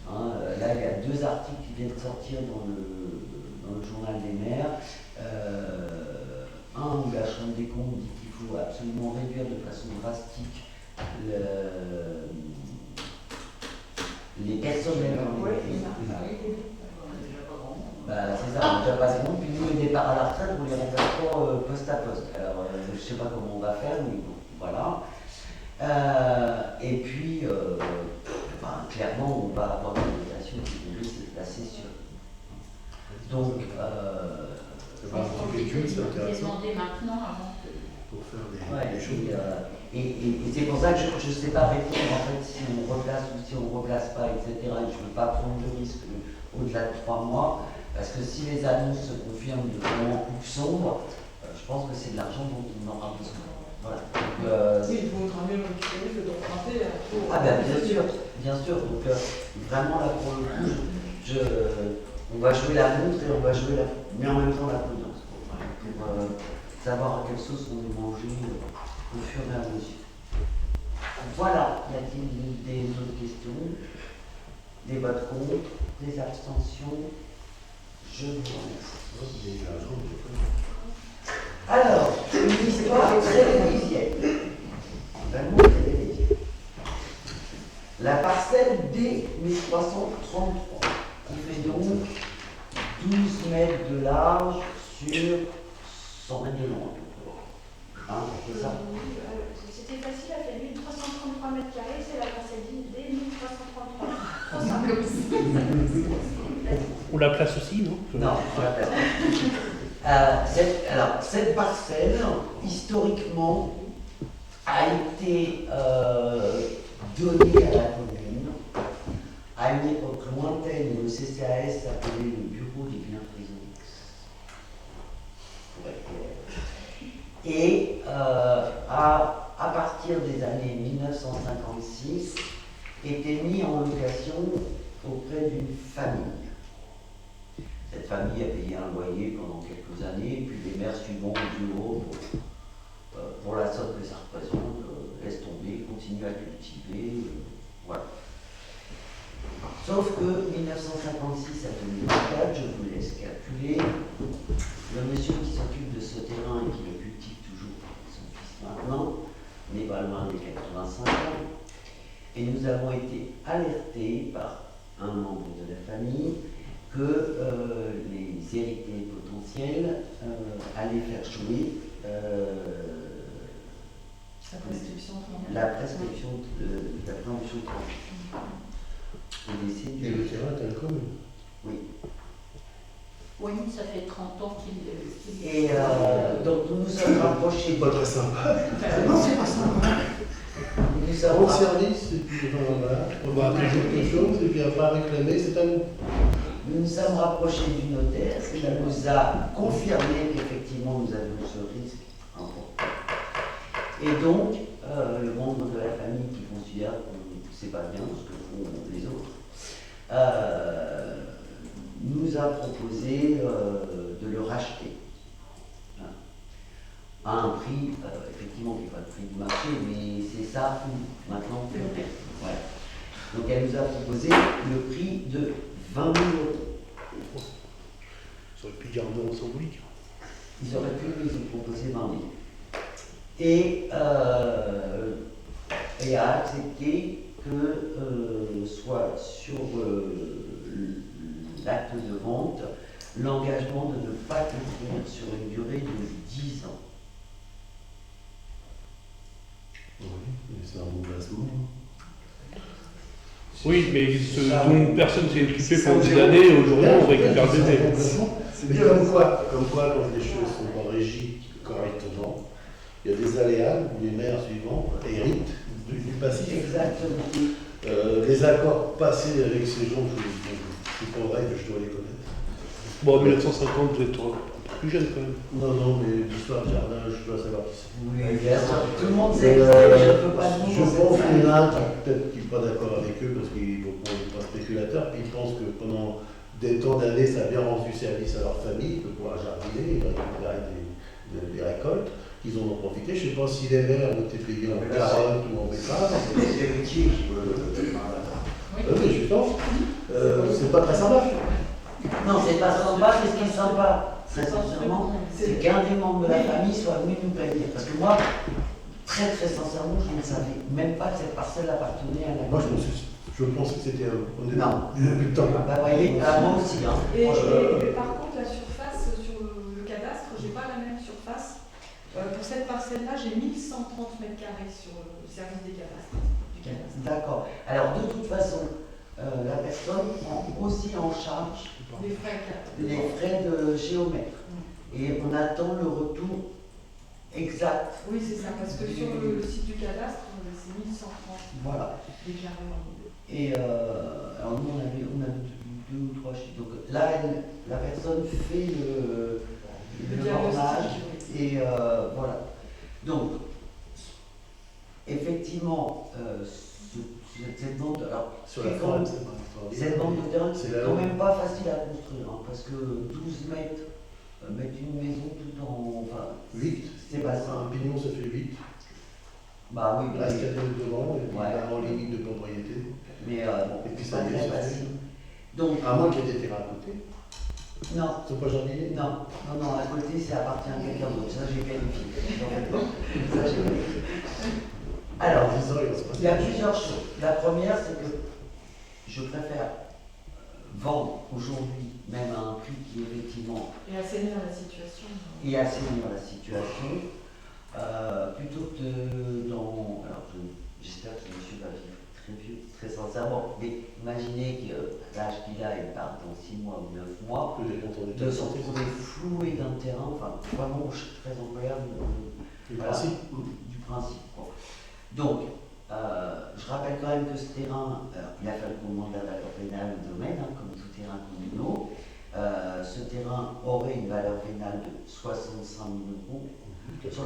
Hein, là, il y a 2 articles qui viennent de sortir dans le journal des maires. Un où la Chambre des comptes dit qu'il faut absolument réduire de façon drastique les personnels dans les c'est ça, on ne déjà pas assez long. Puis nous, les départs à la retraite, on les remplace pas poste à poste. Alors, je ne sais pas comment on va faire, mais bon, voilà. Et puis, clairement, on va avoir une dotation qui risque de placer sur. Donc, c'est intéressant Demander maintenant avant que. pour faire ouais, des choses. et c'est pour ça que je ne sais pas répondre en fait si on replace ou si on ne replace pas, etc. Et je ne veux pas prendre de risque au-delà de 3 mois, parce que si les annonces se confirment de vraiment plus sombres, je pense que c'est de l'argent dont on aura besoin. Voilà. Donc, Oui, il vaudra mieux le récupérer que d'emprunter. bien sûr, bien sûr. Donc vraiment là pour le coup, On va jouer la montre et on va jouer mais en même temps la prudence, pour savoir à quelle sauce on est mangé au fur et à mesure. Voilà, y a-t-il des autres questions? Des votes contre? Des abstentions? Je vous remercie. Alors, une histoire très vénitienne. Vraiment très vénitienne. La parcelle D1333, qui fait donc 12 mètres de large sur 100 mètres de long. Hein, c'est ça? C'était facile à faire 1333 mètres carrés, c'est la parcelle D 1333. On la place aussi, non? Non, on la place pas. Alors, cette parcelle, historiquement, a été donnée à la commune à une époque lointaine où le CCAS s'appelait le Bureau des biens prisonniers. Pour être clair. Et à partir des années 1956, était mis en location auprès d'une famille. Cette famille a payé un loyer pendant quelques années, et puis les maires suivants ont dit oh, pour la somme que ça représente, laisse tomber, continue à cultiver, voilà. Sauf que 1956 à 2024, je vous laisse calculer, le monsieur qui s'occupe de ce terrain et qui le cultive toujours, son fils maintenant, n'est pas loin des 85 ans, et nous avons été alertés par un membre de la famille que les héritiers potentiels allaient faire jouer la prescription de la préemption de Et le terrain est à la commune. Oui. Oui, ça fait 30 ans qu'il. Et donc nous nous sommes rapprochés. C'est pas très sympa. Non, c'est pas sympa. Nous sommes Rendre rapprochés. service, et puis voilà, on va appeler quelque chose, et puis après réclamer, c'est à nous. Nous nous sommes rapprochés du notaire qui nous a confirmé qu'effectivement nous avions ce risque important. Et donc, le membre de la famille qui considère que c'est pas bien ce que font les autres, nous a proposé de le racheter. À un prix, effectivement, qui n'est pas le prix du marché, mais c'est ça où maintenant on fait. Voilà. Donc elle nous a proposé le prix de 20 000 €. Ça aurait pu dire un euro symbolique. Ils auraient pu nous proposer 20 000. Et a accepté que soit sur l'acte de vente l'engagement de ne pas construire sur une durée de 10 ans. Oui, mais c'est un remplacement. Oui, mais ce dont personne s'est occupé pendant des années, aujourd'hui on récupère le bébé. Mais comme quoi, quand les choses sont pas régies correctement, il y a des aléas où les maires suivants héritent du passif. Exactement. Les accords passés avec ces gens, je suis pas vrai que je dois les connaître. Bon, en 1950, vous êtes un peu plus jeune quand même. Non, mais l'histoire du jardin, je dois savoir qui c'est. Tout le monde sait que je ne peux pas dire. Je pense qu'il y en a un peut-être qui n'est pas d'accord avec eux parce qu'ils ne sont pas spéculateurs, puis ils pensent que pendant des temps d'années, ça a bien rendu service à leur famille, de pouvoir jardiner, récupérer des récoltes, qu'ils en ont profité. Je ne sais pas si les maires ont été payés en carottes ou en betterave. C'est les héritiers qui veulent. Oui, justement, c'est pas très sympa. Non, c'est pas sympa, mais ce qui est sympa, très sincèrement, c'est qu'un des membres de la famille soit venu nous payer. Parce que moi, très sincèrement, je ne savais même pas que cette parcelle appartenait à la Moi, commune. je pense que c'était Non. depuis le temps. Bah, voyez, moi aussi. Hein. Et par contre, la surface sur le cadastre, j'ai pas la même surface. Pour cette parcelle-là, j'ai 1130 mètres carrés sur le service des cadastres. D'accord. Alors, de toute façon, la personne prend aussi en charge Les frais. les frais de géomètre. Et on attend le retour exact. Oui, c'est ça, parce que sur le site du cadastre, c'est 1130 Voilà. déclarés. Et alors nous, on a deux ou trois chiffres. Donc là, la personne fait le bornage. Et voilà. Donc, effectivement, ce cette bande, alors, Sur la c'est quand forme, même- c'est pas extraordinaire. cette bande de terrain, C'est c'est la quand haute. même pas facile à construire, hein, parce que 12 mètres, mettre une maison tout en. Enfin, 8. c'est pas ça. Un pignon, ça fait 8. Bah oui, Là, il y a devant, et puis Ouais. là, en limite de propriété. mais bon, Et puis c'est ça pas y est, très ça fait. facile. Donc, À moins qu'il y ait des terrains à côté. non, Ils sont pas jardiniers. non, à côté, ça appartient à quelqu'un d'autre. Ça, j'ai vérifié. J'en fais pas. Ça, j'ai vérifié. Alors, En 10 ans, il va se passer il y a des choses. plusieurs choses. La première, c'est que je préfère vendre aujourd'hui, même à un prix qui effectivement Et assainir la situation. et assainir la situation, plutôt que dans. Alors, j'espère que monsieur va vivre très vieux, très sincèrement, mais imaginez que l'âge qu'il a, il part dans 6 mois ou 9 mois, Que des comptes en état de de se santé. retrouver floué d'un terrain, enfin, vraiment, je suis très employable Du voilà, principe. du principe. Bon. Donc, je rappelle quand même que ce terrain, il a fallu qu'on demande la valeur vénale au domaine, hein, comme tout terrain communaux. Ce terrain aurait une valeur vénale de 65 000 €, sur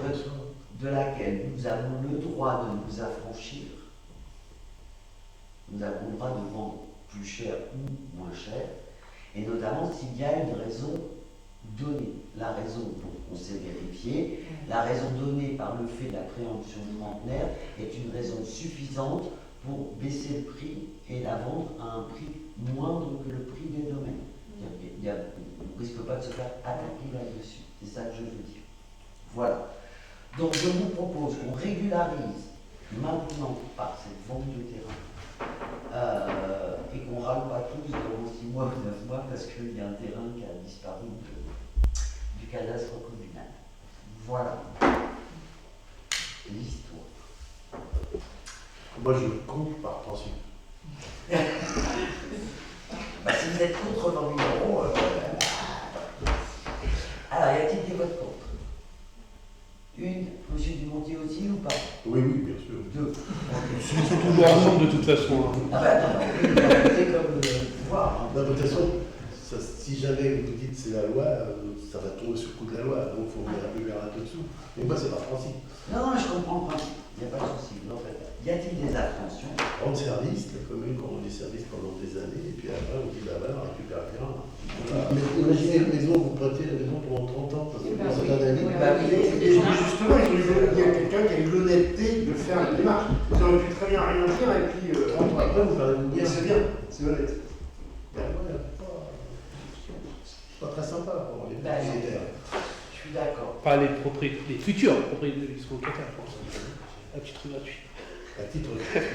de laquelle nous avons le droit de nous affranchir. Nous avons le droit de vendre plus cher ou moins cher, et notamment s'il y a une raison donnée. La raison, donc, on s'est vérifié, la raison donnée par le fait de la préemption trentenaire est une raison suffisante pour baisser le prix et la vendre à un prix moindre que le prix des domaines. On ne risque pas de se faire attaquer là-dessus. C'est ça que je veux dire. Voilà. Donc je vous propose qu'on régularise maintenant par cette vente de terrain et qu'on ne râle pas tous dans 6 mois ou 9 mois parce qu'il y a un terrain qui a disparu du cadastre communal. Voilà l'histoire. Moi, je compte par principe. Bah, si vous êtes contre 20 000 €, alors y a-t-il des votes contre? Une, monsieur Dumontier aussi ou pas? Oui, oui, bien sûr. Deux. Ils sont toujours ensemble de toute façon. Hein. Ah bah non, on peut voter comme pouvoir. Hein. Non, de toute façon, si jamais vous dites c'est la loi, ça va tomber sur le coup de la loi, donc il faut revenir un peu vers un peu dessous. Mais moi, c'est par principe. Non, je comprends le principe, il n'y a pas de souci. En fait, y a-t-il des abstentions? Rendre service, la commune rend des services pendant des années, et puis après on dit bah voilà, on récupère rien. Voilà. Mais imaginez une maison, vous prêtez la maison pendant 30 ans, parce que Bah c'est oui. un ami. Bah oui. Et justement, il y a quelqu'un qui a eu l'honnêteté de faire une démarche. Ils auraient pu très bien rien dire et puis. 30 ans après, vous parlez de bien, bien. c'est bien, c'est honnête. Pas très sympa pour les Bah, propriétaires. Je suis d'accord. Pas les propriétaires, les futurs propriétaires, ils sont locataires, je pense. À titre gratuit. À titre gratuit.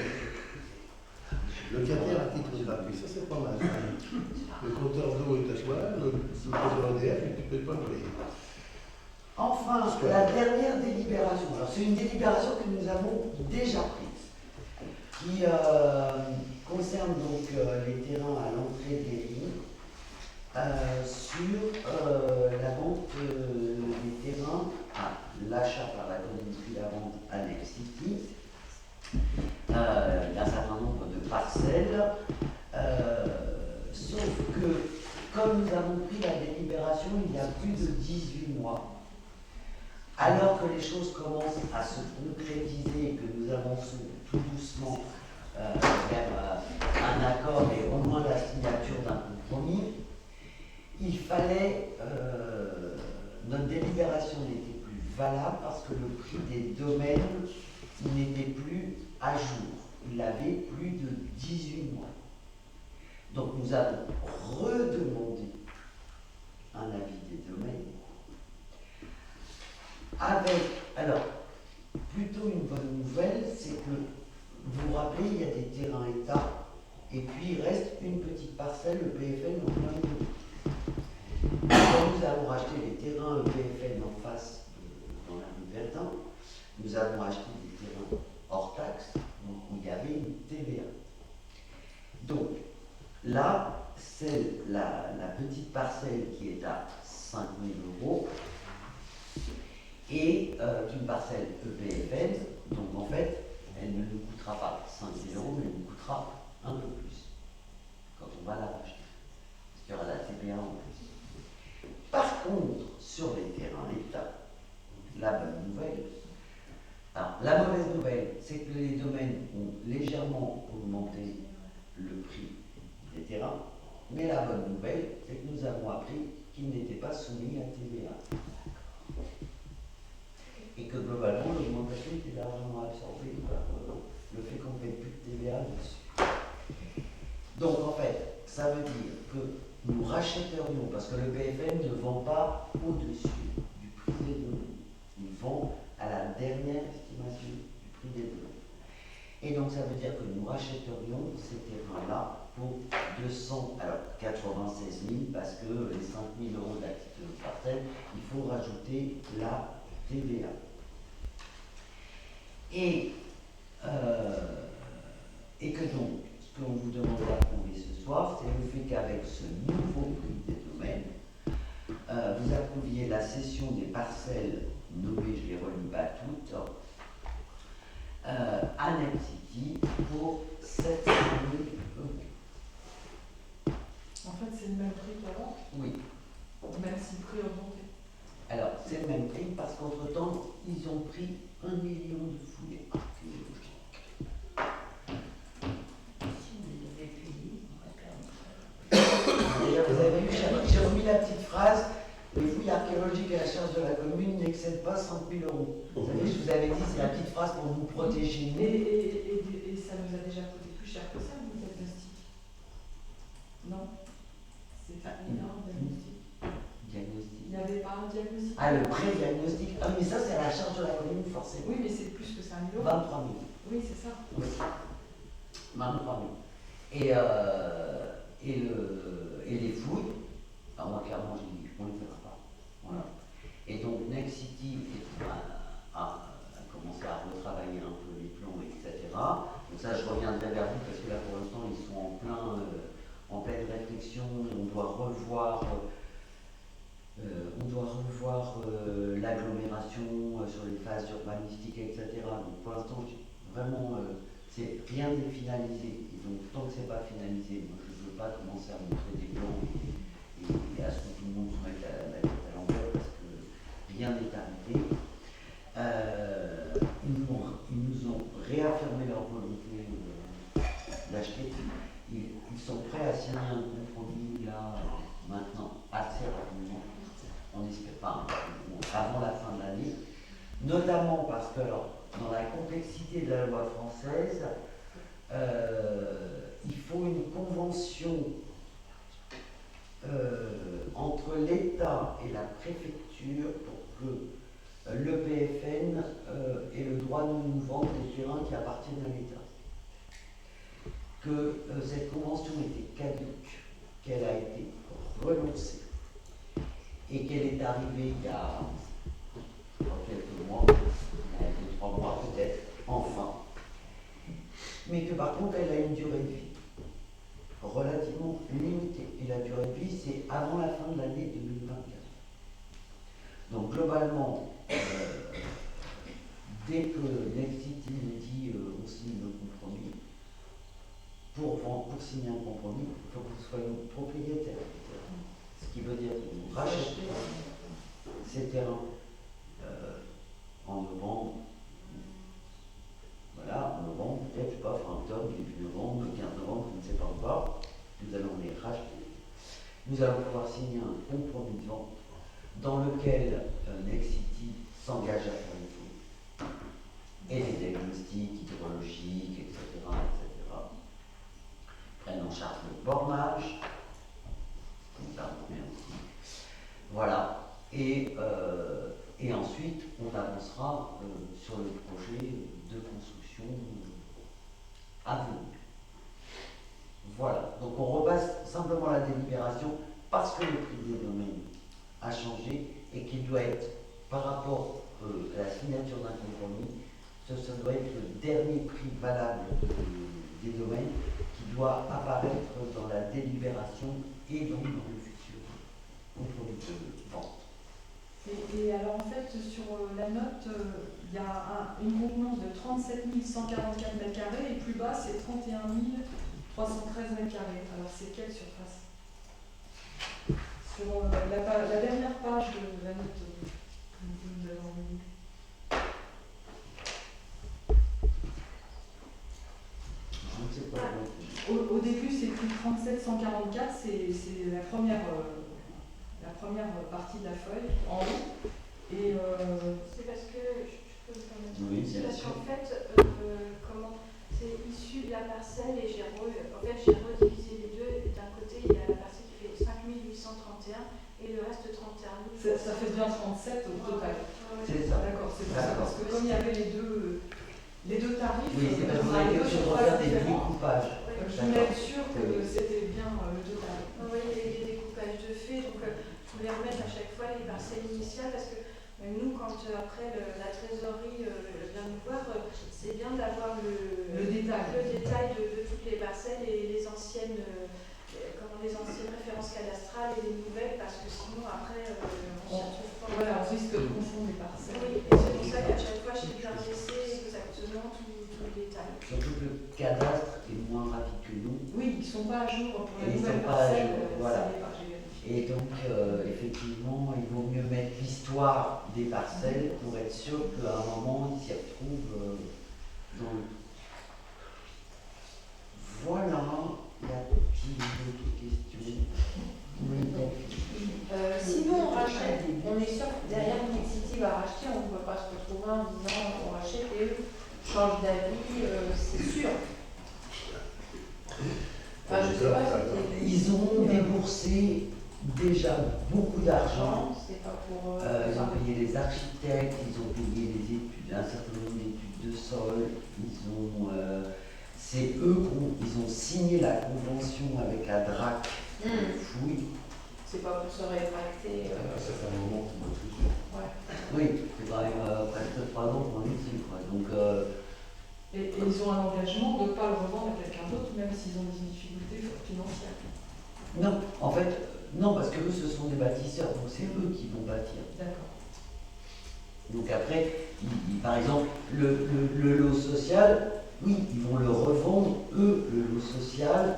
Locataire à titre gratuit, ça c'est pas mal. Le compteur d'eau est à toi, le compteur EDF, et tu ne payes pas le loyer. Enfin, la dernière délibération. Alors, c'est une délibération que nous avons déjà prise, qui concerne donc les terrains à l'entrée des lignes, sur la vente des terrains, l'achat par la commune puis la vente à Nexity, d'un certain nombre de parcelles, sauf que, comme nous avons pris la délibération il y a plus de 18 mois, alors que les choses commencent à se concrétiser et que nous avançons tout doucement vers un accord et au moins la signature d'un compromis, il fallait, notre délibération n'était plus valable parce que le prix des domaines n'était plus à jour. Il avait plus de 18 mois. Donc nous avons redemandé un avis des domaines avec, alors, plutôt une bonne nouvelle, c'est que, vous vous rappelez, il y a des terrains État, et puis il reste une petite parcelle, le PFN en plein milieu. Quand nous avons racheté les terrains EPFN en face, dans la rue Verdun, nous avons acheté des terrains hors taxe, donc où il y avait une TVA. Donc, là, c'est la petite parcelle qui est à 5 000 € et une parcelle EPFN, donc en fait, elle ne nous coûtera pas 5 000 €, mais elle nous coûtera un peu plus quand on va la racheter. Parce qu'il y aura la TVA en plus. Par contre, sur les terrains État, la bonne nouvelle, alors la mauvaise nouvelle, c'est que les domaines ont légèrement augmenté le prix des terrains, mais la bonne nouvelle, c'est que nous avons appris qu'ils n'étaient pas soumis à TVA. Et que globalement, l'augmentation était largement absorbée par le fait qu'on ne paie plus de TVA dessus. Donc en fait, ça veut dire que nous rachèterions, parce que le BFM ne vend pas au-dessus du prix des domaines. Il vend à la dernière estimation du prix des domaines. Et donc ça veut dire que nous rachèterions ces terrains-là pour 96 000, parce que les 5 000 euros de la petite parcelle, il faut rajouter la TVA. Et que donc, ce qu'on vous demande d'approuver ce soir, c'est le fait qu'avec ce nouveau prix des domaines, vous approuviez la cession des parcelles nommées, je les relis pas toutes, à NetCity pour 700 000 euros. En fait, c'est le même prix qu'avant, Oui. même si le prix a augmenté. Alors, c'est le même prix parce qu'entre-temps, ils ont pris 1 million de foulées archéologiques. Déjà, vous avez vu, j'ai remis la petite phrase, les fouilles archéologiques à la charge de la commune n'excèdent pas 5 000 euros. Vous savez, je vous avais dit, c'est la petite phrase pour vous protéger. Et ça nous a déjà coûté plus cher que ça, le diagnostic? Non? C'est un énorme diagnostic. Diagnostic. Il n'y avait pas un diagnostic? Ah, le pré-diagnostic. Ah, mais ça, c'est à la charge de la commune, forcément. Oui, mais c'est plus que 5 000 euros. 23 000. Oui, c'est ça. Oui. 23 000. Et les fouilles, alors moi, clairement, je dis, on ne les fera pas. Voilà. Et donc, Next City a commencé à retravailler un peu les plans, etc. Donc ça, je reviendrai vers vous, parce que là, pour l'instant, ils sont en pleine réflexion. On doit revoir l'agglomération sur les phases urbanistiques, etc. Donc pour l'instant, vraiment, rien n'est finalisé. Et donc tant que ce n'est pas finalisé, moi, je ne veux pas commencer à montrer des plans et à ce que tout le monde se mette la tête à l'envers parce que rien n'est arrivé. Ils nous ont réaffirmé leur volonté d'acheter. Ils sont prêts à signer un compromis là, maintenant, assez rapidement. On espère pas, avant la fin de l'année, notamment parce que dans la complexité de la loi française, il faut une convention entre l'État et la préfecture pour que le PFN ait le droit de nous vendre des terrains qui appartiennent à l'État. Que cette convention était caduque, qu'elle a été renoncée et qu'elle est arrivée il y a quelques mois, il y a 2-3 mois peut-être, enfin, mais que par contre elle a une durée de vie relativement limitée. Et la durée de vie, c'est avant la fin de l'année 2024. Donc globalement, dès que Next City nous dit on signe le compromis, pour signer un compromis, il faut que nous soyons propriétaires du terrain. Ce qui veut dire que nous rachetons ces terrains en novembre. Voilà, en novembre, peut-être, je ne sais pas, fin octobre, début novembre, 15 novembre, je ne sais pas encore. Nous allons les racheter. Nous allons pouvoir signer un compromis de vente dans lequel Next City s'engage à faire les fouilles et les diagnostics hydrologiques, etc., prennent en charge le bornage, voilà, et ensuite on avancera sur le projet de construction à venir. Voilà, donc on repasse simplement la délibération parce que le prix des domaines a changé et qu'il doit être, par rapport à la signature d'un compromis, ça doit être le dernier prix valable des domaines qui doit apparaître dans la délibération et donc dans le futur compromis de vente. Et alors en fait, sur la note, il y a une contenance de 37 144 m² et plus bas c'est 31 313 m². Alors c'est quelle surface? Sur la dernière page de la note que vous avez envoyée. 3744, c'est la première partie de la feuille, en haut. Et C'est parce que, je peux me permettre, Oui, c'est bien parce sûr. qu'en fait, c'est issu de la parcelle et j'ai redivisé les deux. D'un côté, il y a la parcelle qui fait 5831 et le reste 31 000. ça fait bien 37 au total. C'est ça. D'accord, c'est pour ça. D'accord. Parce que comme il y avait les deux tarifs, Oui, c'est parce que vous avez quelque chose de faire des découpages. je voulais être sûre que c'était bien le total. Oui, il y a des découpages de fait, donc je voulais remettre à chaque fois les parcelles initiales parce que nous, quand après la trésorerie vient nous voir, c'est bien d'avoir le détail de toutes les parcelles et les anciennes références cadastrales et les nouvelles, parce que sinon après on s'y retrouve pas. Voilà, on risque de confondre les parcelles. Oui, et c'est pour ça qu'à chaque fois j'ai bien laissé exactement tout le détail. Surtout que le cadastre est moins rapide que nous. Oui, ils ne sont pas à jour pour Et la ils nouvelle sont pas à parcelle. jour, voilà. Ça n'est pas, j'ai vérifié. Et donc, effectivement, il vaut mieux mettre l'histoire des parcelles pour être sûr qu'à un moment, ils s'y retrouvent dans le... Voilà. Y a-t-il d'autres questions? Sinon, on rachète, on est sûr que derrière Nexity va racheter, on ne peut pas se retrouver en disant on rachète et eux changent d'avis, c'est sûr. Enfin, je sais pas si Ils ont déboursé déjà beaucoup d'argent. c'est pas pour. Ils ont payé les architectes, ils ont payé les études, un certain nombre d'études de sol. C'est eux qui ont signé la convention avec la DRAC. Fouille. C'est pas pour se rétracter. Ça fait un moment qu'ils m'ont plus. Ouais. Oui, c'est quand même presque 3 ans qu'on est dessus, quoi. Donc, Et ils ont un engagement de ne pas le revendre à quelqu'un d'autre, même s'ils ont des difficultés financières. non, en fait, non, parce que eux, ce sont des bâtisseurs, donc c'est eux qui vont bâtir. D'accord. Donc après, par exemple, le lot social, oui, ils vont le revendre, eux, le lot social,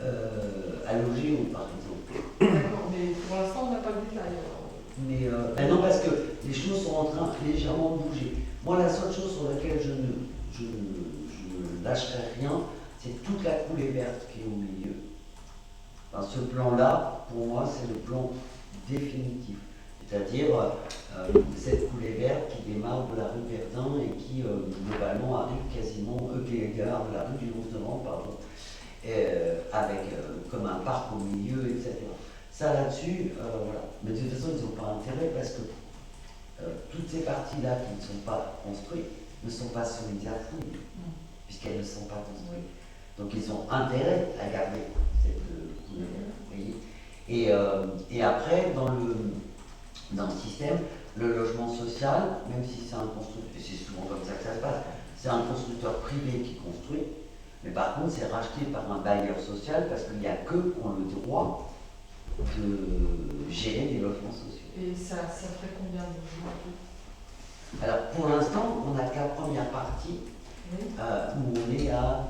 à Logéo, par exemple. D'accord, mais pour l'instant, on n'a pas le détail. Mais ben non, parce que les choses sont en train légèrement de bouger. Moi, la seule chose sur laquelle je ne lâcherai rien, c'est toute la coulée verte qui est au milieu. Enfin, ce plan-là, pour moi, c'est le plan définitif. C'est-à-dire cette coulée verte qui démarre de la rue Verdun et qui, globalement, arrive quasiment, qui est de la rue du 11 novembre, pardon, avec comme un parc au milieu, etc. Ça là-dessus, voilà. Mais de toute façon, ils n'ont pas intérêt parce que toutes ces parties-là qui ne sont pas construites ne sont pas soumises à fouille, puisqu'elles ne sont pas construites. Donc ils ont intérêt à garder cette coulée. Et après, dans le système, le logement social, même si c'est un constructeur, et c'est souvent comme ça que ça se passe, c'est un constructeur privé qui construit, mais par contre c'est racheté par un bailleur social parce qu'il n'y a qu'eux qui ont le droit de gérer des logements sociaux. Et ça ferait combien de logements? Alors pour l'instant, on n'a que la première partie où on est à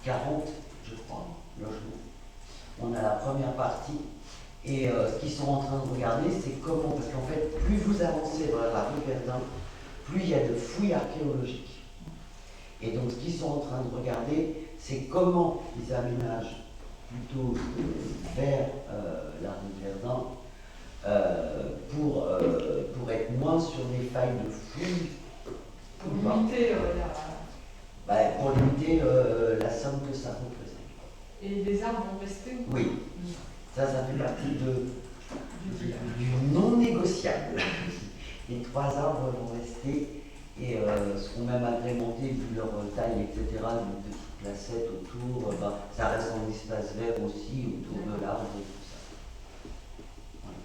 40, je crois, logements. On a la première partie et ce qu'ils sont en train de regarder, c'est comment, parce qu'en fait, plus vous avancez vers la rue Verdun, plus il y a de fouilles archéologiques. Et donc ce qu'ils sont en train de regarder, c'est comment ils aménagent plutôt vers la rue Verdun pour être moins sur des failles de fouilles. Pour limiter Pour limiter la somme que ça représente. Et les arbres vont rester ou pas? Oui, ça fait partie du non négociable. Les 3 arbres vont rester et seront même agrémentés, vu leur taille, etc., d'une petite placette autour. Ça reste en espace vert aussi, autour de l'arbre et tout ça. Voilà.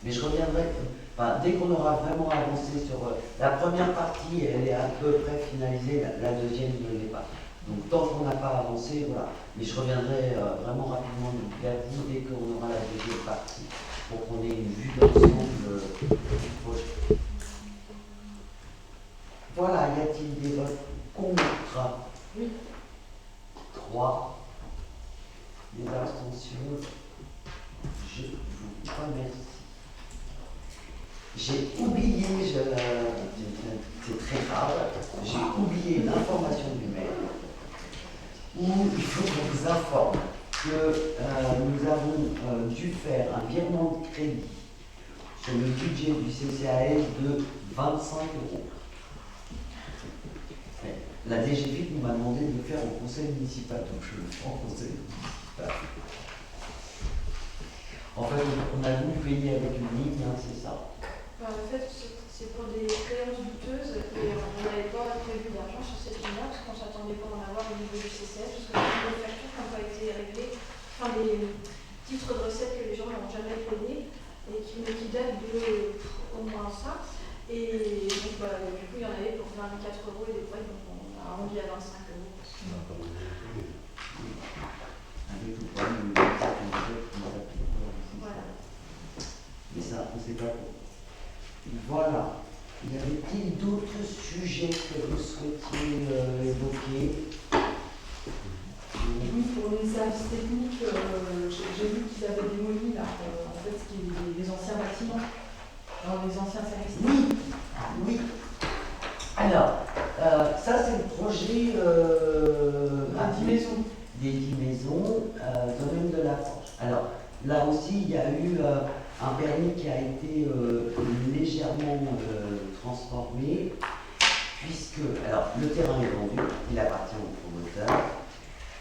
Mais je reviendrai, dès qu'on aura vraiment avancé sur la première partie, elle est à peu près finalisée, la deuxième ne l'est pas. Donc tant qu'on n'a pas avancé, voilà. Mais je reviendrai vraiment rapidement vers vous dès qu'on aura la deuxième partie, pour qu'on ait une vue d'ensemble du projet. Voilà, y a-t-il des votes contre? Oui. 3. Des abstentions? Je vous remercie. J'ai oublié, c'est très grave, j'ai oublié une information du maire où il faut qu'on vous informe que nous avons dû faire un virement de crédit sur le budget du CCAS de 25 €. La DGFiP nous m'a demandé de le faire au conseil municipal, donc je le fais au conseil municipal. En fait, on a voulu payer avec une ligne, hein, c'est ça. En fait, c'est pour des créances douteuses et on n'avait pas prévu d'argent sur cette ligne-là parce qu'on ne s'attendait pas à en avoir au niveau du CCF, parce que les factures n'ont pas été réglées, enfin des titres de recettes que les gens n'ont jamais payés et qui datent de au moins ça. Et donc, du coup, il y en avait pour 24 € et des fois, donc, on a arrondi à 25 €. Avec le problème Voilà. mais ça, on ne sait pas quoi. Voilà. Y avait-il d'autres sujets que vous souhaitiez évoquer? Oui, pour les services techniques, j'ai vu qu'ils avaient démoli là, en fait, ce qui est les anciens bâtiments, dans les anciens services techniques. Oui, oui. Alors, ça c'est le projet des 10 maisons, domaine de la Forge. Alors, là aussi, il y a eu un permis qui a été légèrement transformé, puisque, alors, le terrain est vendu, il appartient au promoteur.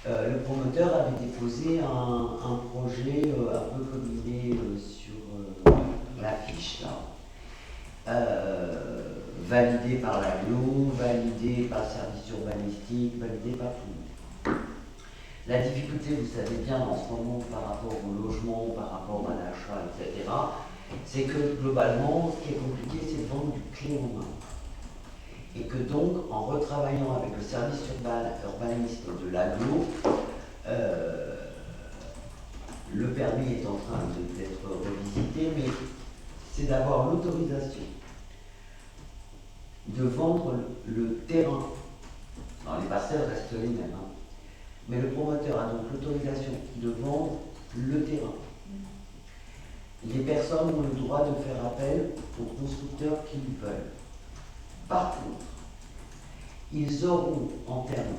Le promoteur avait déposé un projet un peu comme il est sur l'affiche là. Validé par l'AGLO, validé par le service urbanistique, validé par tout le monde. La difficulté, vous savez bien, en ce moment, par rapport au logement, par rapport à l'achat, etc., c'est que globalement, ce qui est compliqué, c'est de vendre du clé en main. Et que donc, en retravaillant avec le service urbaniste de l'AGLO, le permis est en train d'être revisité, mais c'est d'avoir l'autorisation de vendre le terrain. Alors les parcelles restent les mêmes, hein. Mais le promoteur a donc l'autorisation de vendre le terrain. Les personnes ont le droit de faire appel aux constructeurs qui le veulent. Par contre, ils auront en termes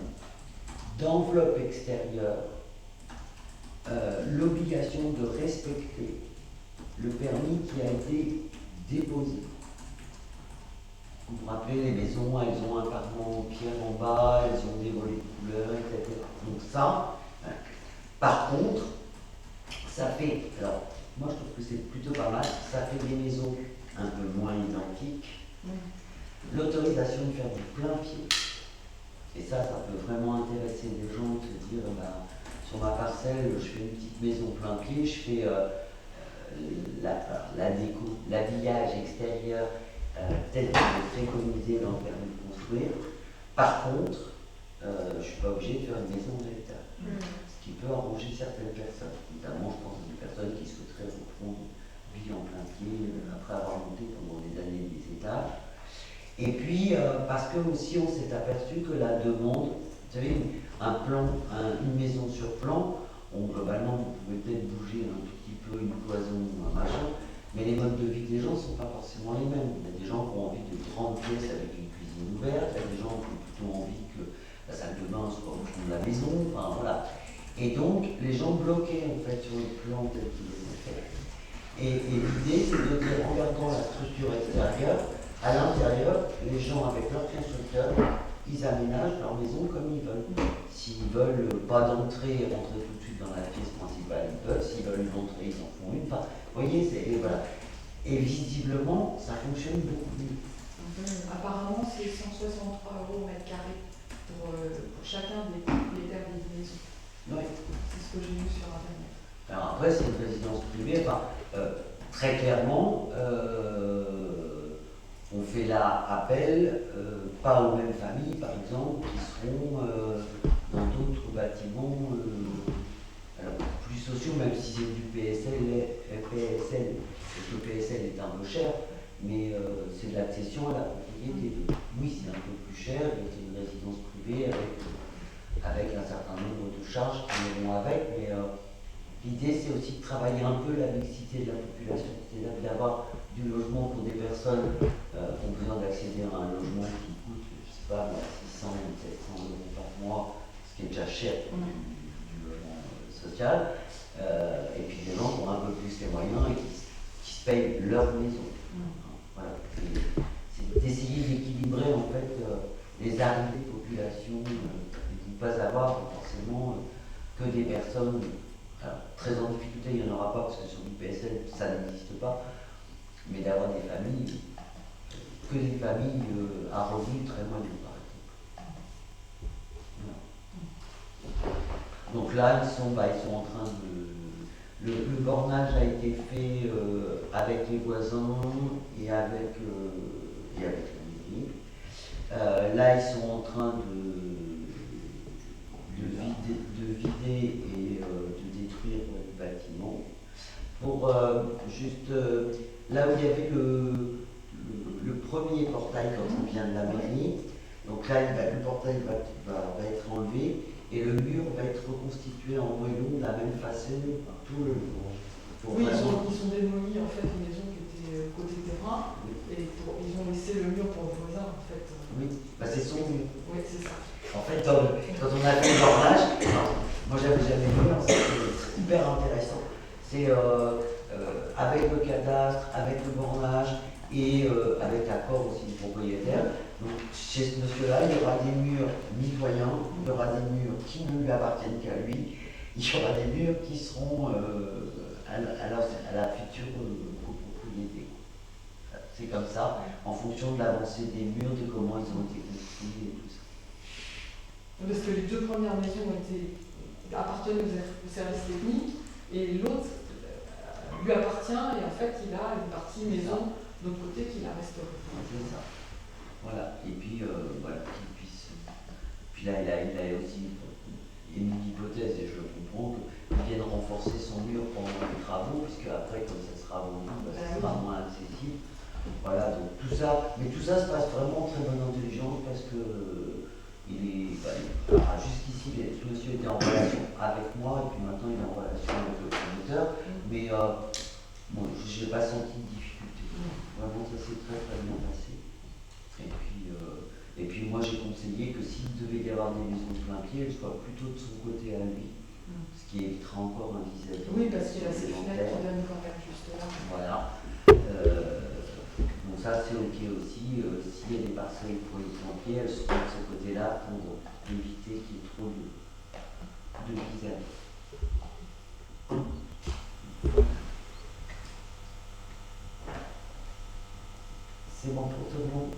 d'enveloppe extérieure l'obligation de respecter le permis qui a été déposé. Vous vous rappelez, les maisons, elles ont un parement en pierre en bas, elles ont des volets de couleur, etc. Donc ça, par contre, ça fait, alors moi je trouve que c'est plutôt pas mal, ça fait des maisons un peu moins identiques. L'autorisation de faire du plein pied. Et ça peut vraiment intéresser les gens de se dire, sur ma parcelle, je fais une petite maison plein pied, je fais la déco, l'habillage extérieur, tel qu'il est préconisé dans le permis de construire. Par contre, je ne suis pas obligé de faire une maison en hectare. Ce qui peut arranger certaines personnes. Notamment, je pense à des personnes qui souhaiteraient reprendre vie en plein pied après avoir monté pendant des années des étages. Et puis, parce que aussi on s'est aperçu que la demande, vous savez, un plan, une maison sur plan, globalement, vous pouvez peut-être bouger un tout petit peu une cloison ou un machin, mais les modes de vie des gens ne sont pas forcément les mêmes. Il y a des gens qui ont envie de grandes pièces avec une cuisine ouverte, il y a des gens qui ont plutôt envie que la salle de bain soit au fond de la maison, enfin voilà. Et donc, les gens bloquaient en fait sur le plan tel qu'il était fait. Et l'idée, c'est de dire, en regardant la structure extérieure, à l'intérieur, les gens avec leur constructeur, ils aménagent leur maison comme ils veulent. S'ils veulent pas d'entrée, rentrer tout de suite dans la pièce principale, ils peuvent. S'ils veulent une entrée, ils en font une. Enfin, vous voyez, voilà. Et visiblement, ça fonctionne beaucoup mieux. Apparemment, c'est 163 € au mètre carré pour chacun des propriétaires des maisons. Oui. C'est ce que j'ai vu sur Internet. Alors après, c'est une résidence privée. Enfin, très clairement, on fait là appel, pas aux mêmes familles, par exemple, qui seront dans d'autres bâtiments alors, plus sociaux, même si c'est du PSL, parce que le PSL est un peu cher, mais c'est de l'accession à la propriété. Oui, c'est un peu plus cher, mais c'est une résidence privée avec un certain nombre de charges qui vont avec, mais l'idée c'est aussi de travailler un peu la mixité de la population, c'est-à-dire d'avoir du logement pour des personnes qui ont besoin d'accéder à un logement qui coûte, je ne sais pas, 600 ou 700 € par mois, ce qui est déjà cher pour du logement social social, et puis des gens qui ont un peu plus les moyens et qui se payent leur maison. Voilà. C'est d'essayer d'équilibrer en fait les arrivées de population et de ne pas avoir forcément que des personnes très en difficulté. Il n'y en aura pas parce que sur l'IPSL ça n'existe pas, mais d'avoir des familles, que des familles à revenus très moyens par exemple. Voilà. Donc là ils sont en train de... Le bornage a été fait avec les voisins et avec la mairie. Là, ils sont en train de vider et de détruire le bâtiment. Pour juste là où il y avait le premier portail quand on vient de la mairie, donc là, le portail va être enlevé. Et le mur va être reconstitué en moellon de la même façon tout le long. Oui, ils ont démoli en fait une maison qui était côté terrain et ils ont laissé le mur pour le voisin en fait. Oui, c'est son mur. Oui, c'est ça. En fait, quand on a fait le bornage, moi j'avais jamais vu, c'est hyper intéressant. C'est avec le cadastre, avec le bornage et avec l'accord aussi du propriétaire. Donc, chez ce monsieur-là, il y aura des murs mitoyens, il y aura des murs qui ne lui appartiennent qu'à lui, il y aura des murs qui seront à la future copropriété. C'est comme ça, en fonction de l'avancée des murs, de comment ils ont été construits et tout ça. Parce que les deux premières maisons appartenaient au service technique et l'autre lui appartient et en fait il a une partie maison de l'autre côté qu'il a restaurée. C'est ça. Voilà, et puis voilà, qu'il puisse. Puis là, il a aussi une hypothèse, et je le comprends, qu'il vienne renforcer son mur pendant les travaux, puisque après, comme ça sera vendu, ça sera moins accessible. Voilà, donc tout ça, mais tout ça se passe vraiment en très bonne intelligence, parce que jusqu'ici, ce monsieur était en relation avec moi, et puis maintenant il est en relation avec le promoteur, mais bon, je n'ai pas senti de difficulté. Vraiment, ça s'est très très bien passé. Et puis moi j'ai conseillé que s'il devait y avoir des maisons de plein pied, elles soient plutôt de son côté à lui, ce qui évitera encore un vis-à-vis. Oui, parce qu'il a ses fenêtres qui donnent quand même juste là. Voilà. Donc ça c'est ok aussi. S'il y a des parcelles pour les plein pied, elles seront de ce côté-là pour éviter qu'il y ait trop de vis-à-vis. C'est bon pour tout le monde.